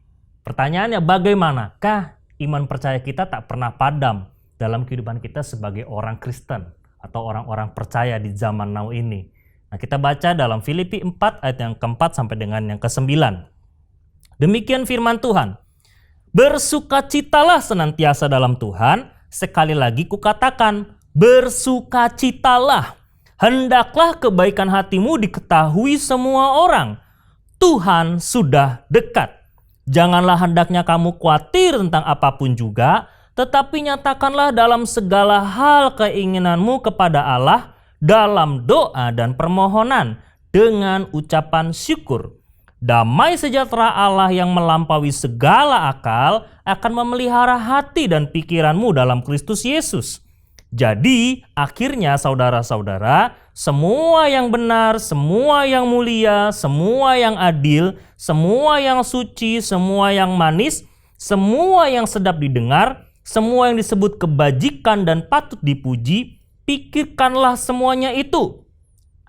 pertanyaannya, bagaimanakah iman percaya kita tak pernah padam dalam kehidupan kita sebagai orang Kristen atau orang-orang percaya di zaman now ini? Nah, kita baca dalam Filipi 4 ayat yang keempat sampai dengan yang ke-9. Demikian firman Tuhan. Bersukacitalah senantiasa dalam Tuhan. Sekali lagi kukatakan, bersukacitalah. Hendaklah kebaikan hatimu diketahui semua orang. Tuhan sudah dekat. Janganlah hendaknya kamu khawatir tentang apapun juga, tetapi nyatakanlah dalam segala hal keinginanmu kepada Allah dalam doa dan permohonan dengan ucapan syukur. Damai sejahtera Allah yang melampaui segala akal akan memelihara hati dan pikiranmu dalam Kristus Yesus. Jadi, akhirnya saudara-saudara, semua yang benar, semua yang mulia, semua yang adil, semua yang suci, semua yang manis, semua yang sedap didengar, semua yang disebut kebajikan dan patut dipuji, pikirkanlah semuanya itu.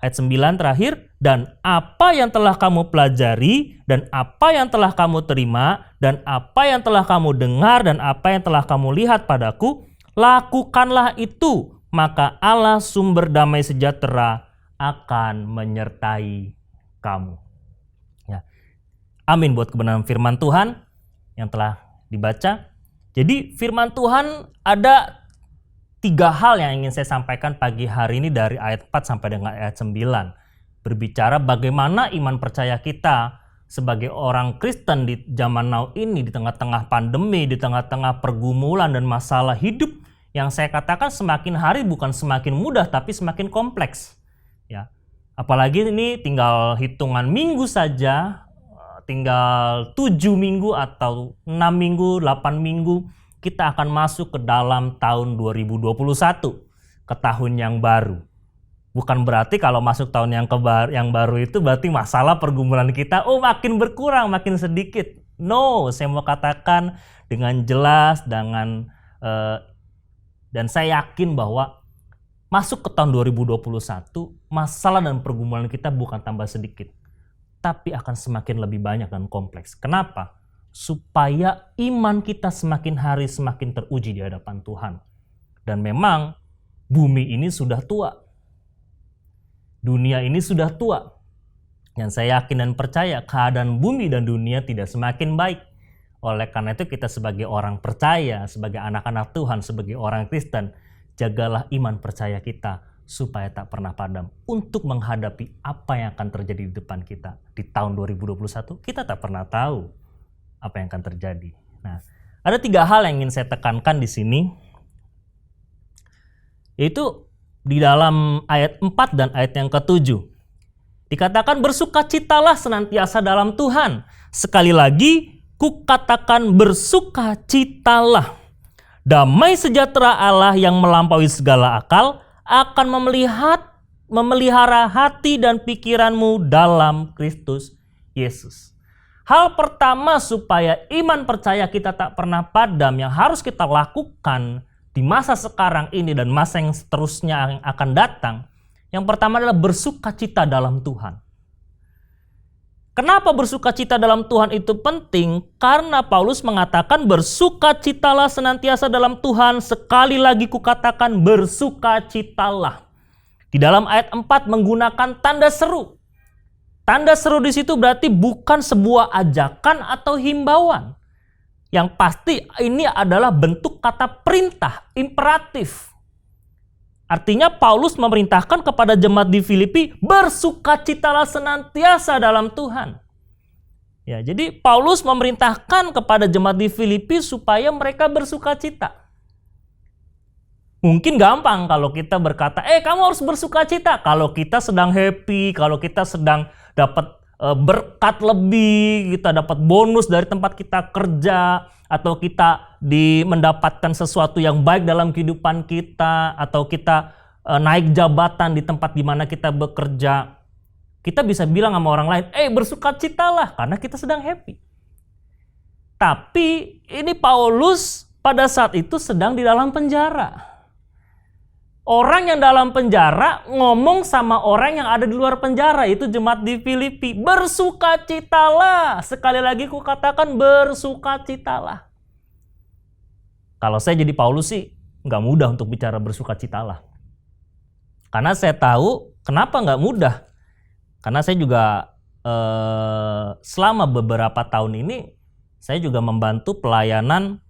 Ayat 9 terakhir, dan apa yang telah kamu pelajari, dan apa yang telah kamu terima, dan apa yang telah kamu dengar, dan apa yang telah kamu lihat padaku, lakukanlah itu, maka Allah sumber damai sejahtera akan menyertai kamu. Ya. Amin buat kebenaran firman Tuhan yang telah dibaca. Jadi firman Tuhan ada 3 hal yang ingin saya sampaikan pagi hari ini dari ayat 4 sampai dengan ayat 9. Berbicara bagaimana iman percaya kita sebagai orang Kristen di zaman now ini, di tengah-tengah pandemi, di tengah-tengah pergumulan dan masalah hidup yang saya katakan semakin hari bukan semakin mudah tapi semakin kompleks. Ya. Apalagi ini tinggal hitungan minggu saja, tinggal 7 minggu atau 6 minggu, 8 minggu, kita akan masuk ke dalam tahun 2021, ke tahun yang baru. Bukan berarti kalau masuk tahun yang baru itu berarti masalah pergumulan kita makin berkurang, makin sedikit. No, saya mau katakan dengan jelas, dan saya yakin bahwa masuk ke tahun 2021, masalah dan pergumulan kita bukan tambah sedikit, tapi akan semakin lebih banyak dan kompleks. Kenapa? Supaya iman kita semakin hari semakin teruji di hadapan Tuhan. Dan memang bumi ini sudah tua. Dunia ini sudah tua. Dan saya yakin dan percaya keadaan bumi dan dunia tidak semakin baik. Oleh karena itu kita sebagai orang percaya, sebagai anak-anak Tuhan, sebagai orang Kristen, jagalah iman percaya kita supaya tak pernah padam untuk menghadapi apa yang akan terjadi di depan kita. Di tahun 2021 kita tak pernah tahu apa yang akan terjadi. Nah, ada 3 hal yang ingin saya tekankan di sini, yaitu di dalam ayat 4 dan ayat yang ke-7. Dikatakan bersukacitalah senantiasa dalam Tuhan. Sekali lagi, kukatakan bersukacitalah. Damai sejahtera Allah yang melampaui segala akal akan memelihara hati dan pikiranmu dalam Kristus Yesus. Hal pertama supaya iman percaya kita tak pernah padam yang harus kita lakukan di masa sekarang ini dan masa yang seterusnya yang akan datang, yang pertama adalah bersukacita dalam Tuhan. Kenapa bersukacita dalam Tuhan itu penting? Karena Paulus mengatakan bersukacitalah senantiasa dalam Tuhan, sekali lagi kukatakan bersukacitalah. Di dalam ayat 4 menggunakan tanda seru. Tanda seru di situ berarti bukan sebuah ajakan atau himbauan. Yang pasti ini adalah bentuk kata perintah, imperatif. Artinya Paulus memerintahkan kepada jemaat di Filipi, bersukacitalah senantiasa dalam Tuhan. Ya, jadi Paulus memerintahkan kepada jemaat di Filipi supaya mereka bersukacita. Mungkin gampang kalau kita berkata, kamu harus bersukacita. Kalau kita sedang happy, kalau kita sedang dapat berkat lebih, kita dapat bonus dari tempat kita kerja, atau kita mendapatkan sesuatu yang baik dalam kehidupan kita, atau kita naik jabatan di tempat di mana kita bekerja, kita bisa bilang sama orang lain, bersukacitalah karena kita sedang happy. Tapi ini Paulus pada saat itu sedang di dalam penjara. Orang yang dalam penjara ngomong sama orang yang ada di luar penjara, itu jemaat di Filipi. Bersukacitalah. Sekali lagi ku katakan bersukacitalah. Kalau saya jadi Paulus sih nggak mudah untuk bicara bersukacitalah. Karena saya tahu kenapa nggak mudah. Karena saya juga selama beberapa tahun ini saya juga membantu pelayanan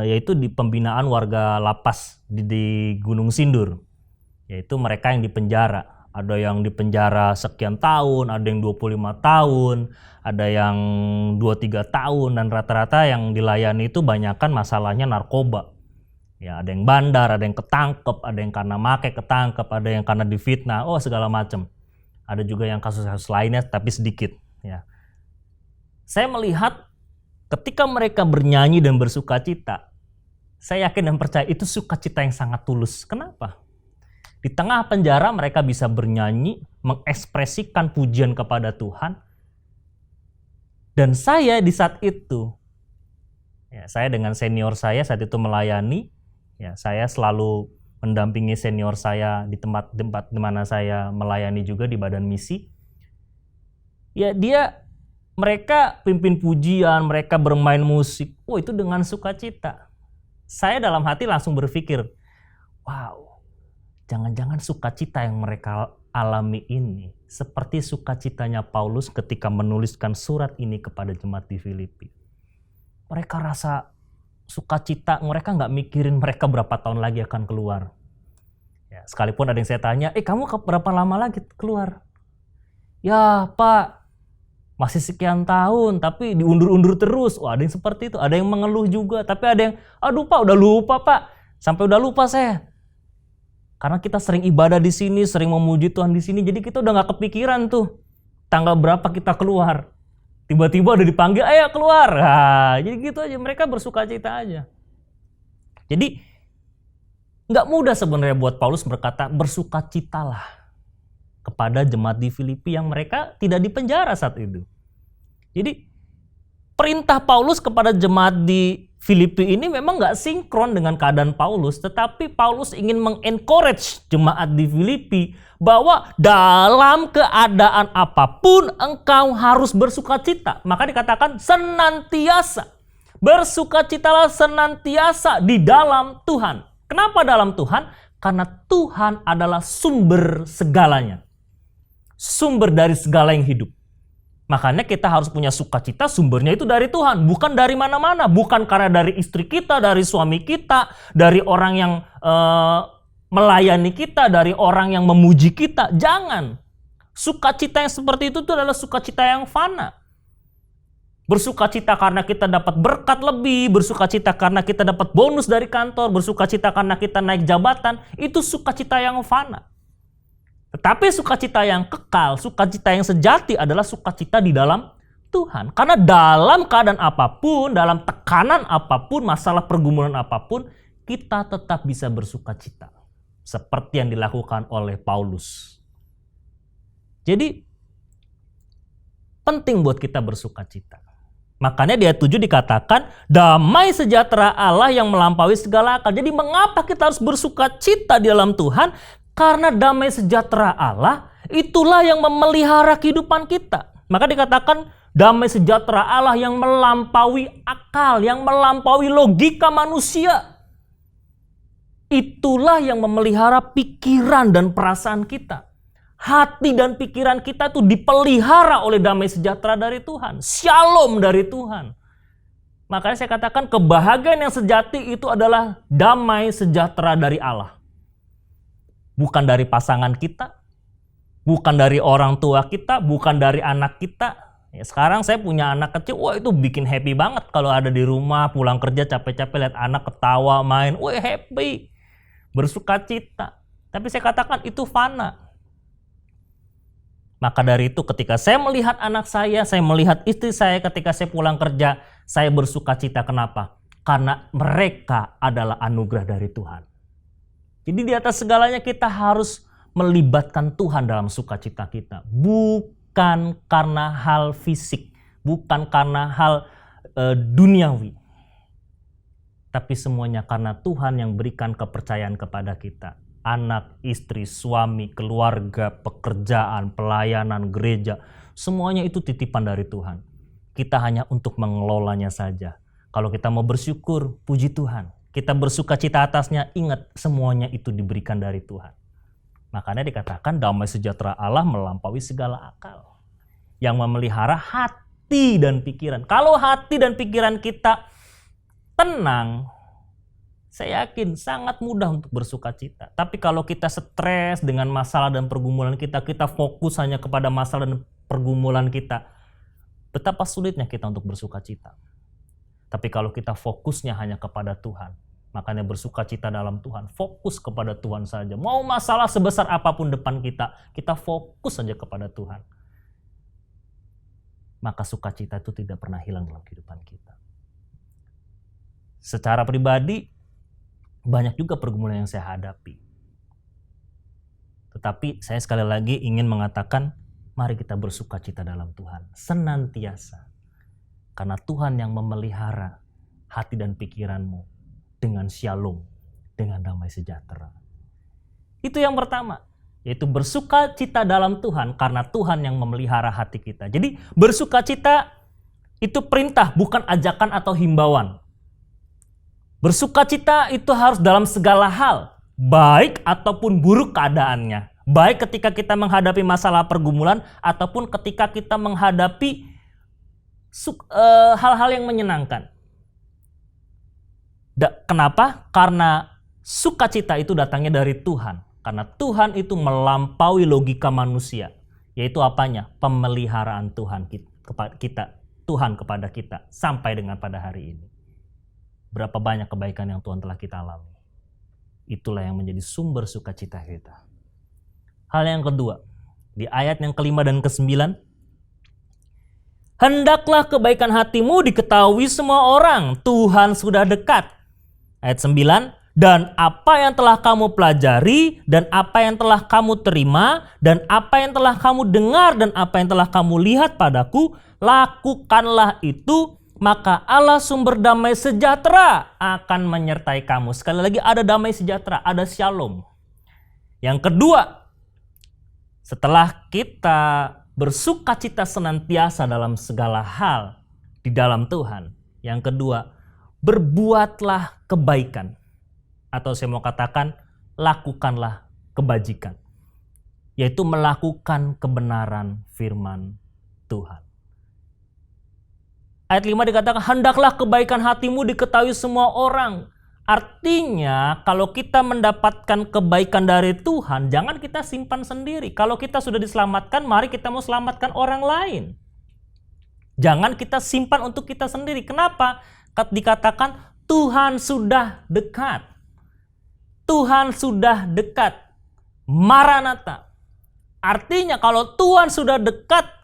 yaitu di pembinaan warga lapas di Gunung Sindur, yaitu mereka yang dipenjara. Ada yang dipenjara sekian tahun, ada yang 25 tahun, ada yang 2-3 tahun, dan rata-rata yang dilayani itu banyakkan masalahnya narkoba. Ya, ada yang bandar, ada yang ketangkep, ada yang karena make ketangkep, ada yang karena difitnah, segala macam. Ada juga yang kasus-kasus lainnya tapi sedikit. Ya. Saya melihat ketika mereka bernyanyi dan bersukacita, saya yakin dan percaya itu sukacita yang sangat tulus. Kenapa? Di tengah penjara mereka bisa bernyanyi, mengekspresikan pujian kepada Tuhan. Dan saya di saat itu, saya dengan senior saya saat itu melayani, saya selalu mendampingi senior saya di tempat di mana saya melayani juga di badan misi. Mereka pimpin pujian, mereka bermain musik. Itu dengan sukacita. Saya dalam hati langsung berpikir, wow, jangan-jangan sukacita yang mereka alami ini seperti sukacitanya Paulus ketika menuliskan surat ini kepada jemaat di Filipi. Mereka rasa sukacita, mereka nggak mikirin mereka berapa tahun lagi akan keluar. Ya, sekalipun ada yang saya tanya, kamu berapa lama lagi keluar? Ya Pak, masih sekian tahun, tapi diundur-undur terus. Ada yang seperti itu. Ada yang mengeluh juga. Tapi ada yang, aduh Pak, udah lupa Pak. Sampai udah lupa saya. Karena kita sering ibadah di sini, sering memuji Tuhan di sini. Jadi kita udah gak kepikiran tuh tanggal berapa kita keluar. Tiba-tiba udah dipanggil, ayo keluar. Jadi gitu aja. Mereka bersukacita aja. Jadi gak mudah sebenarnya buat Paulus berkata, bersukacitalah kepada jemaat di Filipi yang mereka tidak dipenjara saat itu. Jadi perintah Paulus kepada jemaat di Filipi ini memang nggak sinkron dengan keadaan Paulus, tetapi Paulus ingin mengencourage jemaat di Filipi bahwa dalam keadaan apapun engkau harus bersukacita. Maka dikatakan senantiasa. Bersukacitalah senantiasa di dalam Tuhan. Kenapa dalam Tuhan? Karena Tuhan adalah sumber segalanya. Sumber dari segala yang hidup. Makanya kita harus punya sukacita, sumbernya itu dari Tuhan. Bukan dari mana-mana. Bukan karena dari istri kita, dari suami kita, dari orang yang melayani kita, dari orang yang memuji kita. Jangan. Sukacita yang seperti itu adalah sukacita yang fana. Bersukacita karena kita dapat berkat lebih, bersukacita karena kita dapat bonus dari kantor, bersukacita karena kita naik jabatan, itu sukacita yang fana. Tetapi sukacita yang kekal, sukacita yang sejati adalah sukacita di dalam Tuhan. Karena dalam keadaan apapun, dalam tekanan apapun, masalah pergumulan apapun, kita tetap bisa bersukacita. Seperti yang dilakukan oleh Paulus. Jadi, penting buat kita bersukacita. Makanya di ayat 7 dikatakan, damai sejahtera Allah yang melampaui segala akal. Jadi mengapa kita harus bersukacita di dalam Tuhan? Karena damai sejahtera Allah itulah yang memelihara kehidupan kita. Maka dikatakan damai sejahtera Allah yang melampaui akal, yang melampaui logika manusia. itulah yang memelihara pikiran dan perasaan kita. Hati dan pikiran kita itu dipelihara oleh damai sejahtera dari Tuhan. Shalom dari Tuhan. Makanya saya katakan kebahagiaan yang sejati itu adalah damai sejahtera dari Allah. Bukan dari pasangan kita, bukan dari orang tua kita, bukan dari anak kita. Ya, sekarang saya punya anak kecil, wah itu bikin happy banget kalau ada di rumah, pulang kerja capek-capek lihat anak ketawa, main, wah happy, bersuka cita. Tapi saya katakan itu fana. Maka dari itu ketika saya melihat anak saya melihat istri saya ketika saya pulang kerja, saya bersuka cita. Kenapa? Karena mereka adalah anugerah dari Tuhan. Jadi di atas segalanya kita harus melibatkan Tuhan dalam sukacita kita. Bukan karena hal fisik, bukan karena hal duniawi. Tapi semuanya karena Tuhan yang berikan kepercayaan kepada kita. Anak, istri, suami, keluarga, pekerjaan, pelayanan, gereja. Semuanya itu titipan dari Tuhan. Kita hanya untuk mengelolanya saja. Kalau kita mau bersyukur, puji Tuhan. Kita bersuka cita atasnya, ingat semuanya itu diberikan dari Tuhan. Makanya dikatakan damai sejahtera Allah melampaui segala akal. Yang memelihara hati dan pikiran. Kalau hati dan pikiran kita tenang, saya yakin sangat mudah untuk bersuka cita. Tapi kalau kita stres dengan masalah dan pergumulan kita, kita fokus hanya kepada masalah dan pergumulan kita, betapa sulitnya kita untuk bersuka cita. Tapi kalau kita fokusnya hanya kepada Tuhan, makanya bersuka cita dalam Tuhan, fokus kepada Tuhan saja. Mau masalah sebesar apapun depan kita, kita fokus saja kepada Tuhan. Maka sukacita itu tidak pernah hilang dalam kehidupan kita. Secara pribadi, banyak juga pergumulan yang saya hadapi. Tetapi saya sekali lagi ingin mengatakan, mari kita bersuka cita dalam Tuhan. Senantiasa. Karena Tuhan yang memelihara hati dan pikiranmu dengan shalom, dengan damai sejahtera. Itu yang pertama, yaitu bersuka cita dalam Tuhan karena Tuhan yang memelihara hati kita. Jadi bersuka cita itu perintah, bukan ajakan atau himbauan. Bersuka cita itu harus dalam segala hal, baik ataupun buruk keadaannya. Baik ketika kita menghadapi masalah pergumulan ataupun ketika kita menghadapi hal-hal yang menyenangkan. Kenapa? Karena sukacita itu datangnya dari Tuhan. Karena Tuhan itu melampaui logika manusia. Yaitu apanya? Pemeliharaan Tuhan Tuhan kepada kita sampai dengan pada hari ini. Berapa banyak kebaikan yang Tuhan telah kita alami. Itulah yang menjadi sumber sukacita kita. Hal yang kedua, di ayat yang kelima dan ke-9, hendaklah kebaikan hatimu diketahui semua orang, Tuhan sudah dekat. Ayat 9, dan apa yang telah kamu pelajari, dan apa yang telah kamu terima, dan apa yang telah kamu dengar, dan apa yang telah kamu lihat padaku, lakukanlah itu, maka Allah sumber damai sejahtera akan menyertai kamu. Sekali lagi ada damai sejahtera, ada shalom. Yang kedua, setelah kita bersuka cita senantiasa dalam segala hal di dalam Tuhan. Yang kedua, berbuatlah kebaikan. Atau saya mau katakan, lakukanlah kebajikan. Yaitu melakukan kebenaran firman Tuhan. Ayat 5 dikatakan, hendaklah kebaikan hatimu diketahui semua orang. Artinya, kalau kita mendapatkan kebaikan dari Tuhan, jangan kita simpan sendiri. Kalau kita sudah diselamatkan, mari kita mau selamatkan orang lain. Jangan kita simpan untuk kita sendiri. Kenapa? Dikatakan, Tuhan sudah dekat. Tuhan sudah dekat. Maranatha. Artinya, kalau Tuhan sudah dekat,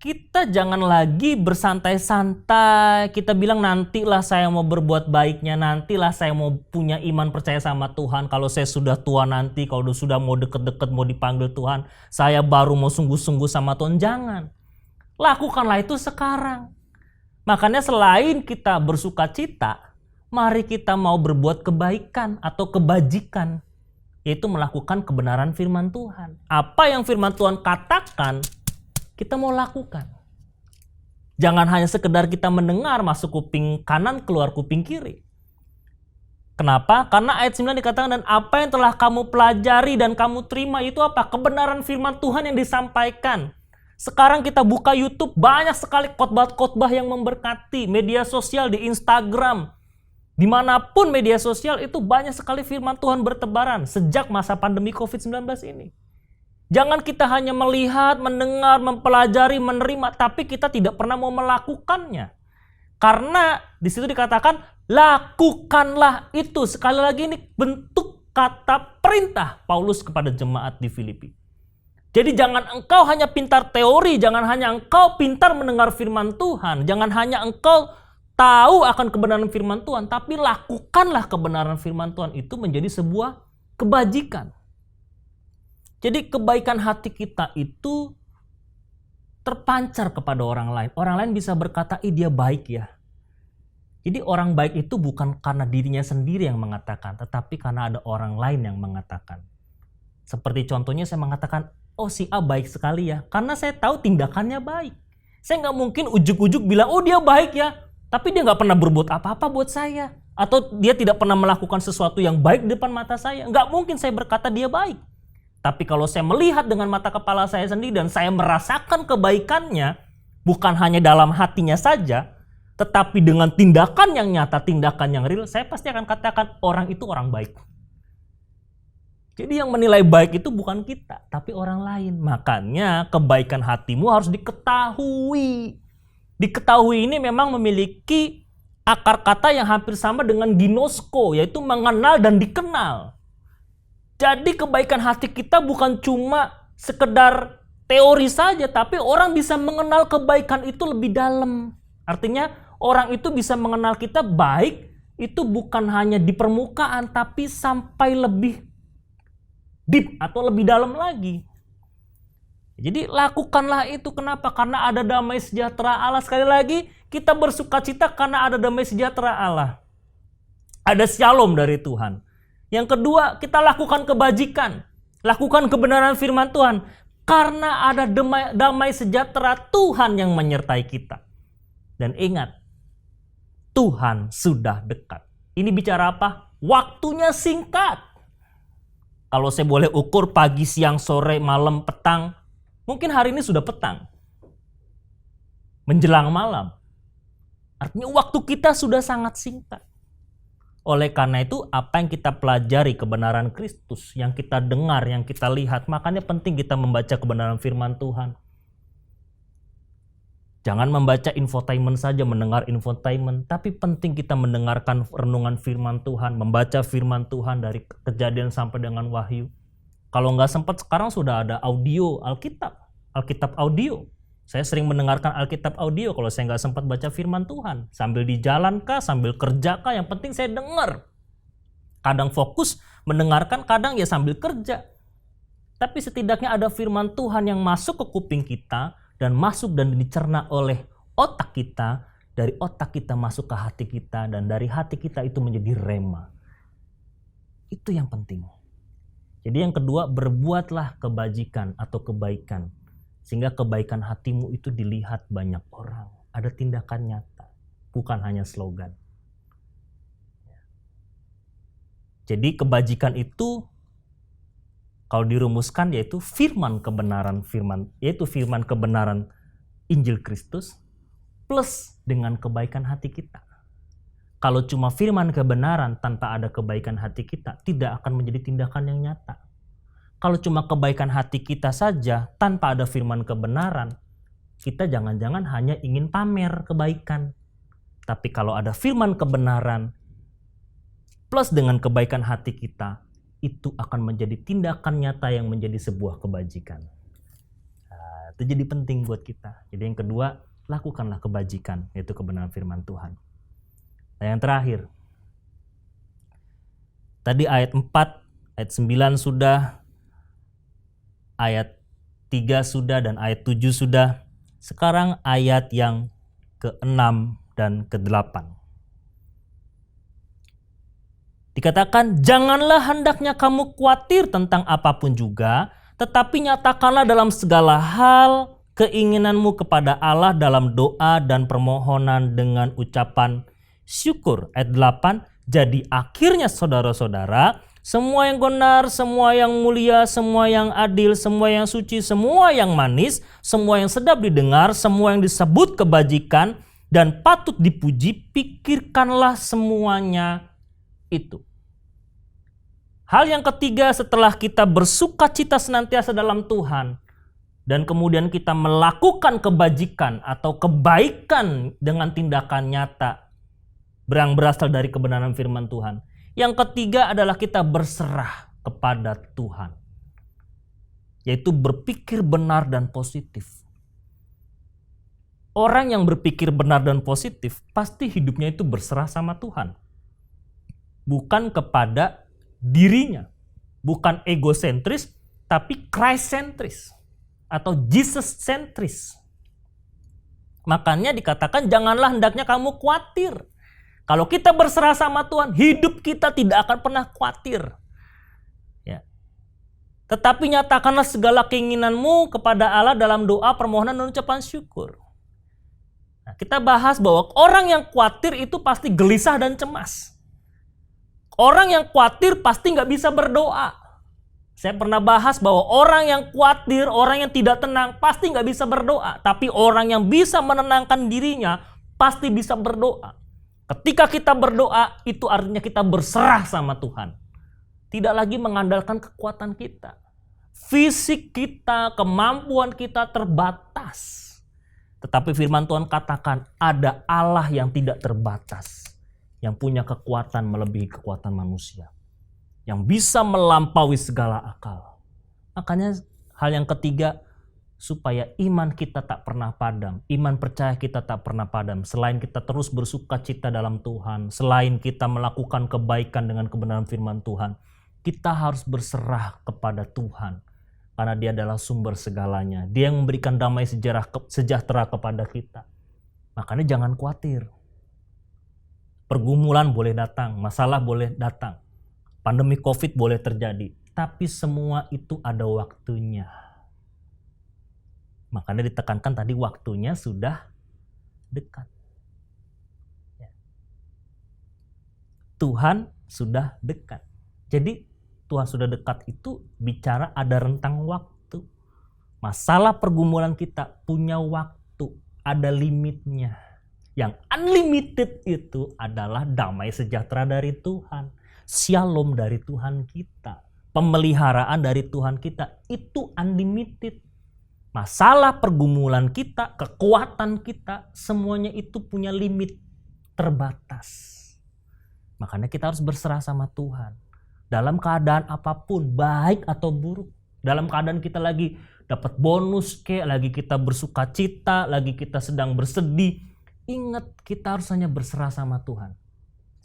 kita jangan lagi bersantai-santai. Kita bilang nantilah saya mau berbuat baiknya. Nantilah saya mau punya iman percaya sama Tuhan. Kalau saya sudah tua nanti. Kalau sudah mau deket-deket mau dipanggil Tuhan. Saya baru mau sungguh-sungguh sama Tuhan. Jangan. Lakukanlah itu sekarang. Makanya selain kita bersuka cita. Mari kita mau berbuat kebaikan atau kebajikan. Yaitu melakukan kebenaran firman Tuhan. Apa yang firman Tuhan katakan, kita mau lakukan. Jangan hanya sekedar kita mendengar masuk kuping kanan, keluar kuping kiri. Kenapa? Karena ayat 9 dikatakan, dan apa yang telah kamu pelajari dan kamu terima itu apa? Kebenaran firman Tuhan yang disampaikan. Sekarang kita buka YouTube, banyak sekali khotbah-khotbah yang memberkati. Media sosial di Instagram, dimanapun media sosial itu banyak sekali firman Tuhan bertebaran sejak masa pandemi COVID-19 ini. Jangan kita hanya melihat, mendengar, mempelajari, menerima, tapi kita tidak pernah mau melakukannya. Karena di situ dikatakan, lakukanlah itu. Sekali lagi ini bentuk kata perintah Paulus kepada jemaat di Filipi. Jadi jangan engkau hanya pintar teori, jangan hanya engkau pintar mendengar firman Tuhan, jangan hanya engkau tahu akan kebenaran firman Tuhan, tapi lakukanlah kebenaran firman Tuhan itu menjadi sebuah kebajikan. Jadi kebaikan hati kita itu terpancar kepada orang lain. Orang lain bisa berkata, dia baik ya. Jadi orang baik itu bukan karena dirinya sendiri yang mengatakan, tetapi karena ada orang lain yang mengatakan. Seperti contohnya saya mengatakan, si A baik sekali ya, karena saya tahu tindakannya baik. Saya nggak mungkin ujuk-ujuk bilang, dia baik ya, tapi dia nggak pernah berbuat apa-apa buat saya. Atau dia tidak pernah melakukan sesuatu yang baik di depan mata saya. Nggak mungkin saya berkata dia baik. Tapi kalau saya melihat dengan mata kepala saya sendiri dan saya merasakan kebaikannya, bukan hanya dalam hatinya saja, tetapi dengan tindakan yang nyata, tindakan yang real, saya pasti akan katakan orang itu orang baik. Jadi yang menilai baik itu bukan kita, tapi orang lain. Makanya kebaikan hatimu harus diketahui. Diketahui ini memang memiliki akar kata yang hampir sama dengan ginosko, yaitu mengenal dan dikenal. Jadi kebaikan hati kita bukan cuma sekedar teori saja, tapi orang bisa mengenal kebaikan itu lebih dalam. Artinya orang itu bisa mengenal kita baik itu bukan hanya di permukaan, tapi sampai lebih deep atau lebih dalam lagi. Jadi lakukanlah itu. Kenapa? Karena ada damai sejahtera Allah. Sekali lagi kita bersukacita karena ada damai sejahtera Allah. Ada shalom dari Tuhan. Yang kedua, kita lakukan kebajikan. Lakukan kebenaran firman Tuhan. Karena ada damai sejahtera Tuhan yang menyertai kita. Dan ingat, Tuhan sudah dekat. Ini bicara apa? Waktunya singkat. Kalau saya boleh ukur pagi, siang, sore, malam, petang. Mungkin hari ini sudah petang. Menjelang malam. Artinya waktu kita sudah sangat singkat. Oleh karena itu, apa yang kita pelajari kebenaran Kristus, yang kita dengar, yang kita lihat, makanya penting kita membaca kebenaran firman Tuhan. Jangan membaca infotainment saja, mendengar infotainment, tapi penting kita mendengarkan renungan firman Tuhan, membaca firman Tuhan dari Kejadian sampai dengan Wahyu. Kalau nggak sempat, sekarang sudah ada audio Alkitab audio. Saya sering mendengarkan Alkitab audio kalau saya nggak sempat baca firman Tuhan. Sambil di jalan kah, sambil kerja kah, yang penting saya dengar. Kadang fokus mendengarkan, kadang ya sambil kerja. Tapi setidaknya ada firman Tuhan yang masuk ke kuping kita, dan masuk dan dicerna oleh otak kita. Dari otak kita masuk ke hati kita, dan dari hati kita itu menjadi rema. Itu yang penting. Jadi yang kedua, berbuatlah kebajikan atau kebaikan. Sehingga kebaikan hatimu itu dilihat banyak orang. Ada tindakan nyata, bukan hanya slogan. Jadi kebajikan itu kalau dirumuskan yaitu firman kebenaran Injil Kristus plus dengan kebaikan hati kita. Kalau cuma firman kebenaran tanpa ada kebaikan hati kita, tidak akan menjadi tindakan yang nyata. Kalau cuma kebaikan hati kita saja tanpa ada firman kebenaran, kita jangan-jangan hanya ingin pamer kebaikan. Tapi kalau ada firman kebenaran plus dengan kebaikan hati kita, itu akan menjadi tindakan nyata yang menjadi sebuah kebajikan. Nah, itu jadi penting buat kita. Jadi yang kedua, lakukanlah kebajikan, yaitu kebenaran firman Tuhan. Nah, yang terakhir, tadi ayat 4, ayat 9 sudah, ayat 3 sudah, dan ayat 7 sudah. Sekarang ayat yang ke-6 dan ke-8. Dikatakan, janganlah hendaknya kamu khawatir tentang apapun juga, tetapi nyatakanlah dalam segala hal keinginanmu kepada Allah dalam doa dan permohonan dengan ucapan syukur. Ayat 8, Jadi akhirnya saudara-saudara, semua yang benar, semua yang mulia, semua yang adil, semua yang suci, semua yang manis, semua yang sedap didengar, semua yang disebut kebajikan dan patut dipuji, pikirkanlah semuanya itu. Hal yang ketiga, setelah kita bersukacita senantiasa dalam Tuhan dan kemudian kita melakukan kebajikan atau kebaikan dengan tindakan nyata yang berasal dari kebenaran firman Tuhan. Yang ketiga adalah kita berserah kepada Tuhan, yaitu berpikir benar dan positif. Orang yang berpikir benar dan positif pasti hidupnya itu berserah sama Tuhan, bukan kepada dirinya, bukan egosentris, tapi Christ-sentris atau Jesus-sentris. Makanya dikatakan janganlah hendaknya kamu khawatir. Kalau kita berserah sama Tuhan, hidup kita tidak akan pernah khawatir. Ya. Tetapi nyatakanlah segala keinginanmu kepada Allah dalam doa, permohonan, dan ucapan syukur. Nah, kita bahas bahwa orang yang khawatir itu pasti gelisah dan cemas. Orang yang khawatir pasti nggak bisa berdoa. Saya pernah bahas bahwa orang yang khawatir, orang yang tidak tenang pasti nggak bisa berdoa. Tapi orang yang bisa menenangkan dirinya pasti bisa berdoa. Ketika kita berdoa, itu artinya kita berserah sama Tuhan. Tidak lagi mengandalkan kekuatan kita. Fisik kita, kemampuan kita terbatas. Tetapi firman Tuhan katakan ada Allah yang tidak terbatas. Yang punya kekuatan melebihi kekuatan manusia. Yang bisa melampaui segala akal. Makanya hal yang ketiga, supaya iman kita tak pernah padam, iman percaya kita tak pernah padam. Selain kita terus bersukacita dalam Tuhan, selain kita melakukan kebaikan dengan kebenaran firman Tuhan, kita harus berserah kepada Tuhan. Karena Dia adalah sumber segalanya. Dia yang memberikan damai sejahtera kepada kita. Makanya jangan khawatir. Pergumulan boleh datang, masalah boleh datang, pandemi COVID boleh terjadi, tapi semua itu ada waktunya. Makanya ditekankan tadi waktunya sudah dekat. Tuhan sudah dekat. Jadi Tuhan sudah dekat itu bicara ada rentang waktu. Masalah pergumulan kita punya waktu, ada limitnya. Yang unlimited itu adalah damai sejahtera dari Tuhan. Shalom dari Tuhan kita. Pemeliharaan dari Tuhan kita itu unlimited. Masalah pergumulan kita, kekuatan kita, semuanya itu punya limit terbatas. Makanya kita harus berserah sama Tuhan. Dalam keadaan apapun, baik atau buruk. Dalam keadaan kita lagi dapat bonus, lagi kita bersukacita, lagi kita sedang bersedih. Ingat, kita harus hanya berserah sama Tuhan.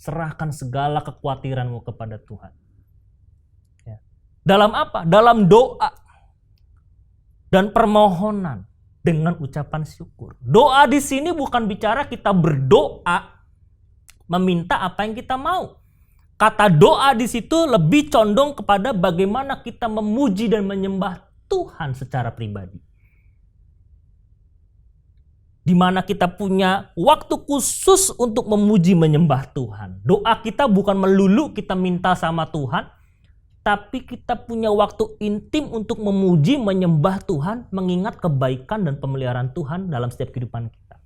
Serahkan segala kekhawatiranmu kepada Tuhan. Ya. Dalam apa? Dalam doa dan permohonan dengan ucapan syukur. Doa di sini bukan bicara kita berdoa meminta apa yang kita mau. Kata doa di situ lebih condong kepada bagaimana kita memuji dan menyembah Tuhan secara pribadi. Di mana kita punya waktu khusus untuk memuji menyembah Tuhan. Doa kita bukan melulu kita minta sama Tuhan, tapi kita punya waktu intim untuk memuji, menyembah Tuhan, mengingat kebaikan dan pemeliharaan Tuhan dalam setiap kehidupan kita.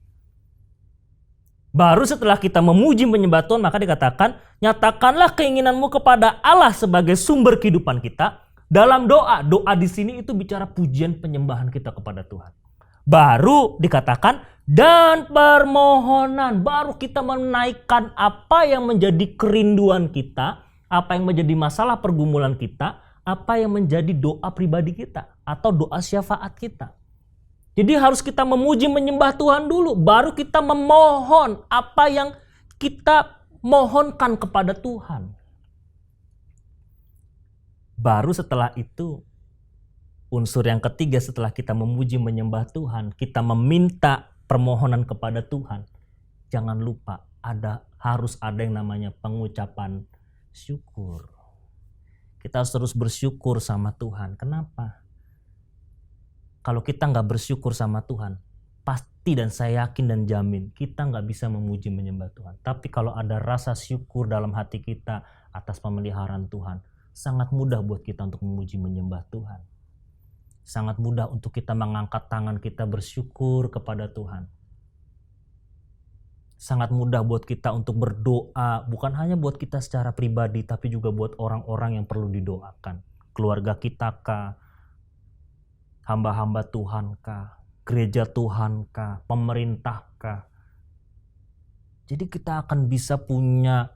Baru setelah kita memuji, menyembah Tuhan, maka dikatakan, nyatakanlah keinginanmu kepada Allah sebagai sumber kehidupan kita dalam doa. Doa di sini itu bicara pujian penyembahan kita kepada Tuhan. Baru dikatakan, dan permohonan. Baru kita menaikkan apa yang menjadi kerinduan kita, apa yang menjadi masalah pergumulan kita, apa yang menjadi doa pribadi kita atau doa syafaat kita. Jadi harus kita memuji menyembah Tuhan dulu, baru kita memohon apa yang kita mohonkan kepada Tuhan. Baru setelah itu, unsur yang ketiga setelah kita memuji menyembah Tuhan, kita meminta permohonan kepada Tuhan. Jangan lupa harus ada yang namanya pengucapan syukur. Kita harus terus bersyukur sama Tuhan. Kenapa? Kalau kita nggak bersyukur sama Tuhan, pasti dan saya yakin dan jamin kita nggak bisa memuji menyembah Tuhan. Tapi kalau ada rasa syukur dalam hati kita atas pemeliharaan Tuhan, sangat mudah buat kita untuk memuji menyembah Tuhan. Sangat mudah untuk kita mengangkat tangan kita bersyukur kepada Tuhan. Sangat mudah buat kita untuk berdoa, bukan hanya buat kita secara pribadi, tapi juga buat orang-orang yang perlu didoakan. Keluarga kita kah, hamba-hamba Tuhan kah, gereja Tuhan kah, pemerintah kah. Jadi kita akan bisa punya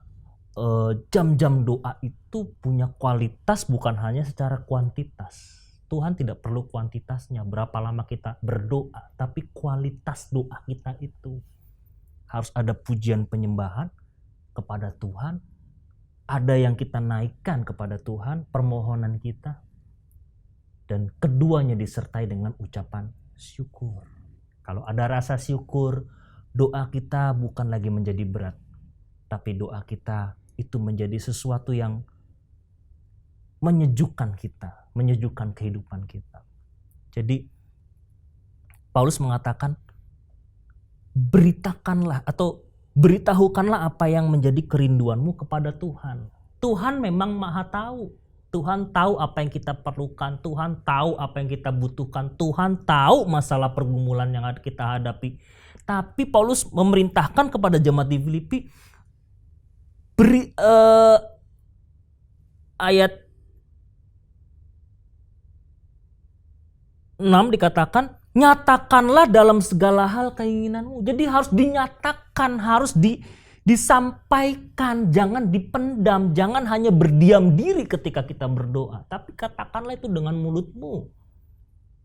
jam-jam doa itu punya kualitas, bukan hanya secara kuantitas. Tuhan tidak perlu kuantitasnya, berapa lama kita berdoa, tapi kualitas doa kita itu. Harus ada pujian penyembahan kepada Tuhan, ada yang kita naikkan kepada Tuhan, permohonan kita, dan keduanya disertai dengan ucapan syukur. Kalau ada rasa syukur, doa kita bukan lagi menjadi berat, tapi doa kita itu menjadi sesuatu yang menyejukkan kita, menyejukkan kehidupan kita. Jadi Paulus mengatakan, beritakanlah atau beritahukanlah apa yang menjadi kerinduanmu kepada Tuhan. Tuhan memang maha tahu. Tuhan tahu apa yang kita perlukan. Tuhan tahu apa yang kita butuhkan. Tuhan tahu masalah pergumulan yang kita hadapi. Tapi Paulus memerintahkan kepada jemaat di Filipi, ayat 6 dikatakan, nyatakanlah dalam segala hal keinginanmu. Jadi harus dinyatakan, harus disampaikan, jangan dipendam, jangan hanya berdiam diri ketika kita berdoa. Tapi katakanlah itu dengan mulutmu,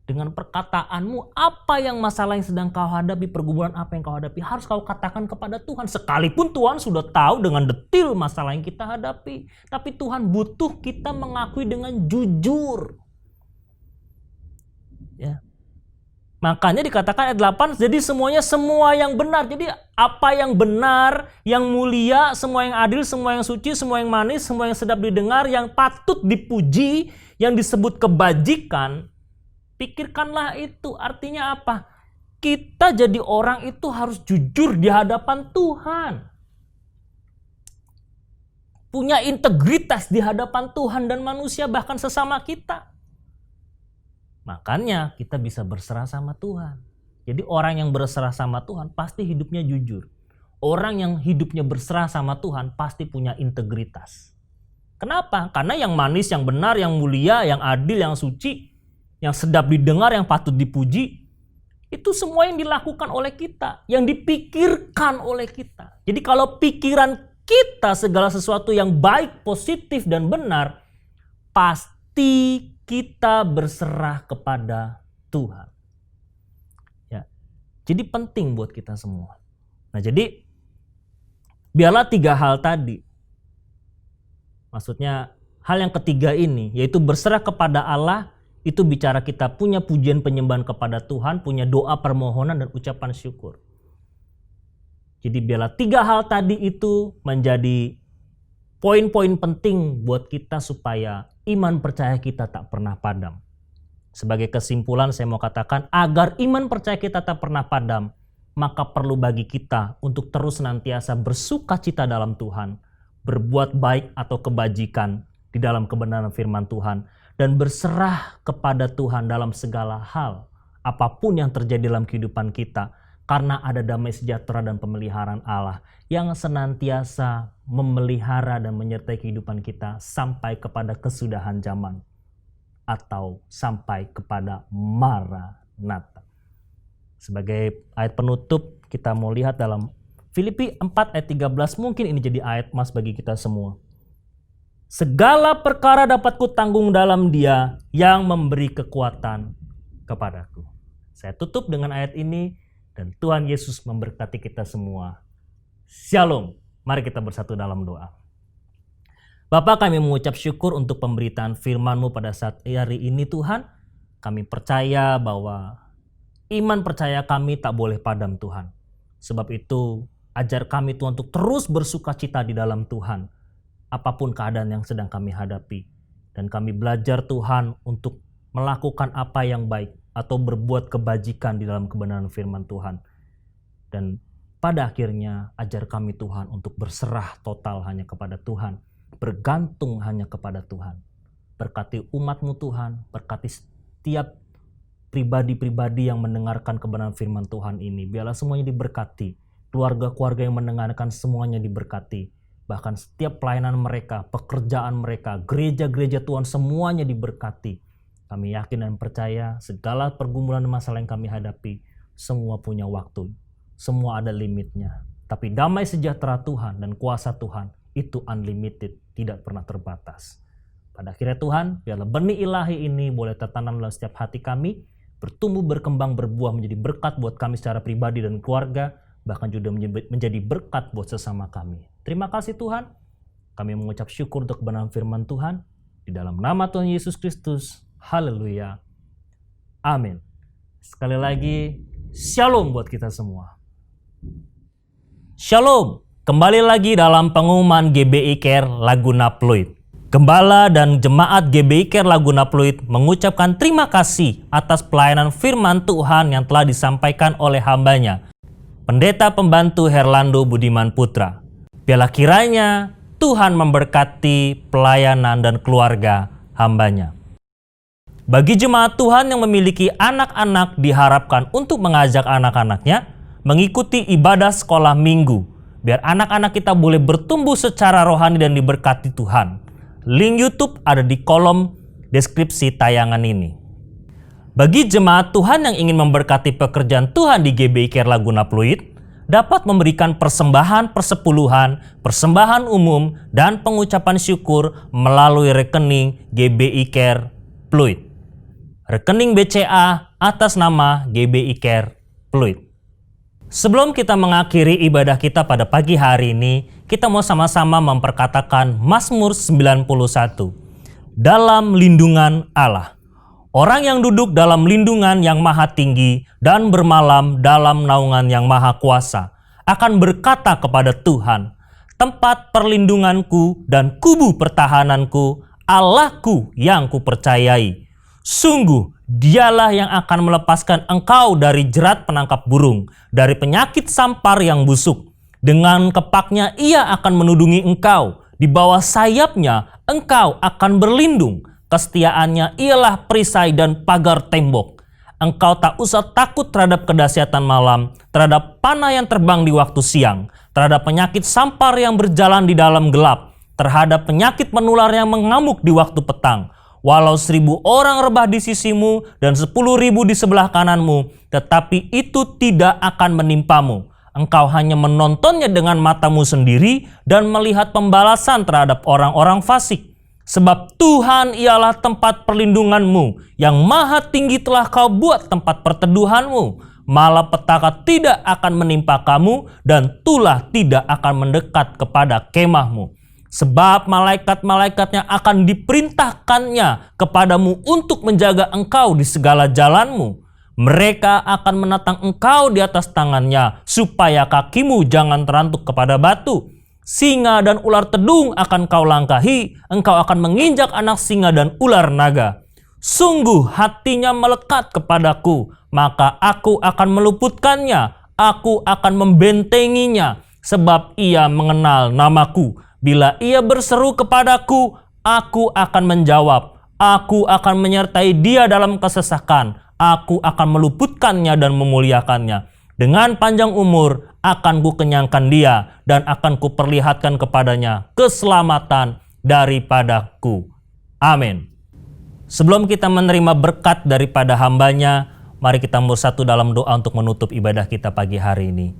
dengan perkataanmu, apa yang masalah yang sedang kau hadapi, pergumulan apa yang kau hadapi, harus kau katakan kepada Tuhan. Sekalipun Tuhan sudah tahu dengan detil masalah yang kita hadapi, tapi Tuhan butuh kita mengakui dengan jujur. Ya. Makanya dikatakan ayat 8, jadi semuanya semua yang benar. Jadi apa yang benar, yang mulia, semua yang adil, semua yang suci, semua yang manis, semua yang sedap didengar, yang patut dipuji, yang disebut kebajikan, pikirkanlah itu. Artinya apa? Kita jadi orang itu harus jujur di hadapan Tuhan. Punya integritas di hadapan Tuhan dan manusia, bahkan sesama kita. Makanya kita bisa berserah sama Tuhan. Jadi orang yang berserah sama Tuhan pasti hidupnya jujur. Orang yang hidupnya berserah sama Tuhan pasti punya integritas. Kenapa? Karena yang manis, yang benar, yang mulia, yang adil, yang suci, yang sedap didengar, yang patut dipuji, itu semua yang dilakukan oleh kita, yang dipikirkan oleh kita. Jadi kalau pikiran kita segala sesuatu yang baik, positif, dan benar, pasti kita berserah kepada Tuhan. Ya. Jadi penting buat kita semua. Nah, jadi biarlah 3 hal tadi. Maksudnya hal yang ketiga ini, yaitu berserah kepada Allah, itu bicara kita punya pujian penyembahan kepada Tuhan, punya doa permohonan dan ucapan syukur. Jadi biarlah 3 hal tadi itu menjadi poin-poin penting buat kita supaya iman percaya kita tak pernah padam. Sebagai kesimpulan saya mau katakan, agar iman percaya kita tak pernah padam, maka perlu bagi kita untuk terus senantiasa bersukacita dalam Tuhan, berbuat baik atau kebajikan di dalam kebenaran firman Tuhan, dan berserah kepada Tuhan dalam segala hal, apapun yang terjadi dalam kehidupan kita, karena ada damai sejahtera dan pemeliharaan Allah yang senantiasa memelihara dan menyertai kehidupan kita sampai kepada kesudahan zaman atau sampai kepada Maranatha. Sebagai ayat penutup, kita mau lihat dalam Filipi 4 ayat 13, mungkin ini jadi ayat emas bagi kita semua. Segala perkara dapat kutanggung dalam Dia yang memberi kekuatan kepadaku. Saya tutup dengan ayat ini. Dan Tuhan Yesus memberkati kita semua. Shalom. Mari kita bersatu dalam doa. Bapa, kami mengucap syukur untuk pemberitaan firman-Mu pada saat hari ini Tuhan. Kami percaya bahwa iman percaya kami tak boleh padam Tuhan. Sebab itu ajar kami Tuhan untuk terus bersukacita di dalam Tuhan. Apapun keadaan yang sedang kami hadapi. Dan kami belajar Tuhan untuk melakukan apa yang baik. atau berbuat kebajikan di dalam kebenaran firman Tuhan. Dan pada akhirnya ajar kami Tuhan untuk berserah total hanya kepada Tuhan, bergantung hanya kepada Tuhan. Berkati umat-Mu Tuhan, berkati setiap pribadi-pribadi yang mendengarkan kebenaran firman Tuhan ini. Biarlah semuanya diberkati, keluarga-keluarga yang mendengarkan semuanya diberkati. Bahkan setiap pelayanan mereka, pekerjaan mereka, gereja-gereja Tuhan semuanya diberkati. Kami yakin dan percaya segala pergumulan dan masalah yang kami hadapi, semua punya waktu, semua ada limitnya. Tapi damai sejahtera Tuhan dan kuasa Tuhan itu unlimited, tidak pernah terbatas. Pada akhirnya Tuhan, biarlah benih ilahi ini boleh tertanam dalam setiap hati kami, bertumbuh, berkembang, berbuah menjadi berkat buat kami secara pribadi dan keluarga, bahkan juga menjadi berkat buat sesama kami. Terima kasih Tuhan, kami mengucap syukur untuk kebenaran firman Tuhan, di dalam nama Tuhan Yesus Kristus. Haleluya. Amin. Sekali lagi, shalom buat kita semua. Shalom. Kembali lagi dalam pengumuman GBI Care Laguna Pluit. Gembala dan jemaat GBI Care Laguna Pluit mengucapkan terima kasih atas pelayanan firman Tuhan yang telah disampaikan oleh hambanya, Pendeta Pembantu Herlando Budiman Putra. Biarlah kiranya Tuhan memberkati pelayanan dan keluarga hambanya. Bagi jemaat Tuhan yang memiliki anak-anak, diharapkan untuk mengajak anak-anaknya mengikuti ibadah sekolah minggu, biar anak-anak kita boleh bertumbuh secara rohani dan diberkati Tuhan. Link YouTube ada di kolom deskripsi tayangan ini. Bagi jemaat Tuhan yang ingin memberkati pekerjaan Tuhan di GBI Care Laguna Pluit, dapat memberikan persembahan persepuluhan, persembahan umum, dan pengucapan syukur melalui rekening GBI Care Pluit. Rekening BCA atas nama GBI Care Pluit. Sebelum kita mengakhiri ibadah kita pada pagi hari ini, kita mau sama-sama memperkatakan Mazmur 91. Dalam lindungan Allah. Orang yang duduk dalam lindungan yang maha tinggi dan bermalam dalam naungan yang maha kuasa akan berkata kepada Tuhan, tempat perlindunganku dan kubu pertahananku, Allahku yang kupercayai. Sungguh, dialah yang akan melepaskan engkau dari jerat penangkap burung, dari penyakit sampar yang busuk. Dengan kepaknya ia akan menudungi engkau, di bawah sayapnya engkau akan berlindung. Kesetiaannya ialah perisai dan pagar tembok. Engkau tak usah takut terhadap kedahsyatan malam, terhadap panah yang terbang di waktu siang, terhadap penyakit sampar yang berjalan di dalam gelap, terhadap penyakit menular yang mengamuk di waktu petang. Walau 1.000 orang rebah di sisimu dan 10.000 di sebelah kananmu, tetapi itu tidak akan menimpamu. Engkau hanya menontonnya dengan matamu sendiri dan melihat pembalasan terhadap orang-orang fasik. Sebab Tuhan ialah tempat perlindunganmu, yang maha tinggi telah kau buat tempat perteduhanmu. Malapetaka tidak akan menimpa kamu dan tulah tidak akan mendekat kepada kemahmu. Sebab malaikat-malaikatnya akan diperintahkannya kepadamu untuk menjaga engkau di segala jalanmu. Mereka akan menatang engkau di atas tangannya, supaya kakimu jangan terantuk kepada batu. Singa dan ular tedung akan kau langkahi, engkau akan menginjak anak singa dan ular naga. Sungguh hatinya melekat kepadaku, maka aku akan meluputkannya, aku akan membentenginya, sebab ia mengenal namaku. Bila ia berseru kepadaku, aku akan menjawab. Aku akan menyertai dia dalam kesesakan. Aku akan meluputkannya dan memuliakannya. Dengan panjang umur akan kukenyangkan dia dan akan kuperlihatkan kepadanya keselamatan daripadaku. Amin. Sebelum kita menerima berkat daripada hambanya, mari kita bersatu dalam doa untuk menutup ibadah kita pagi hari ini.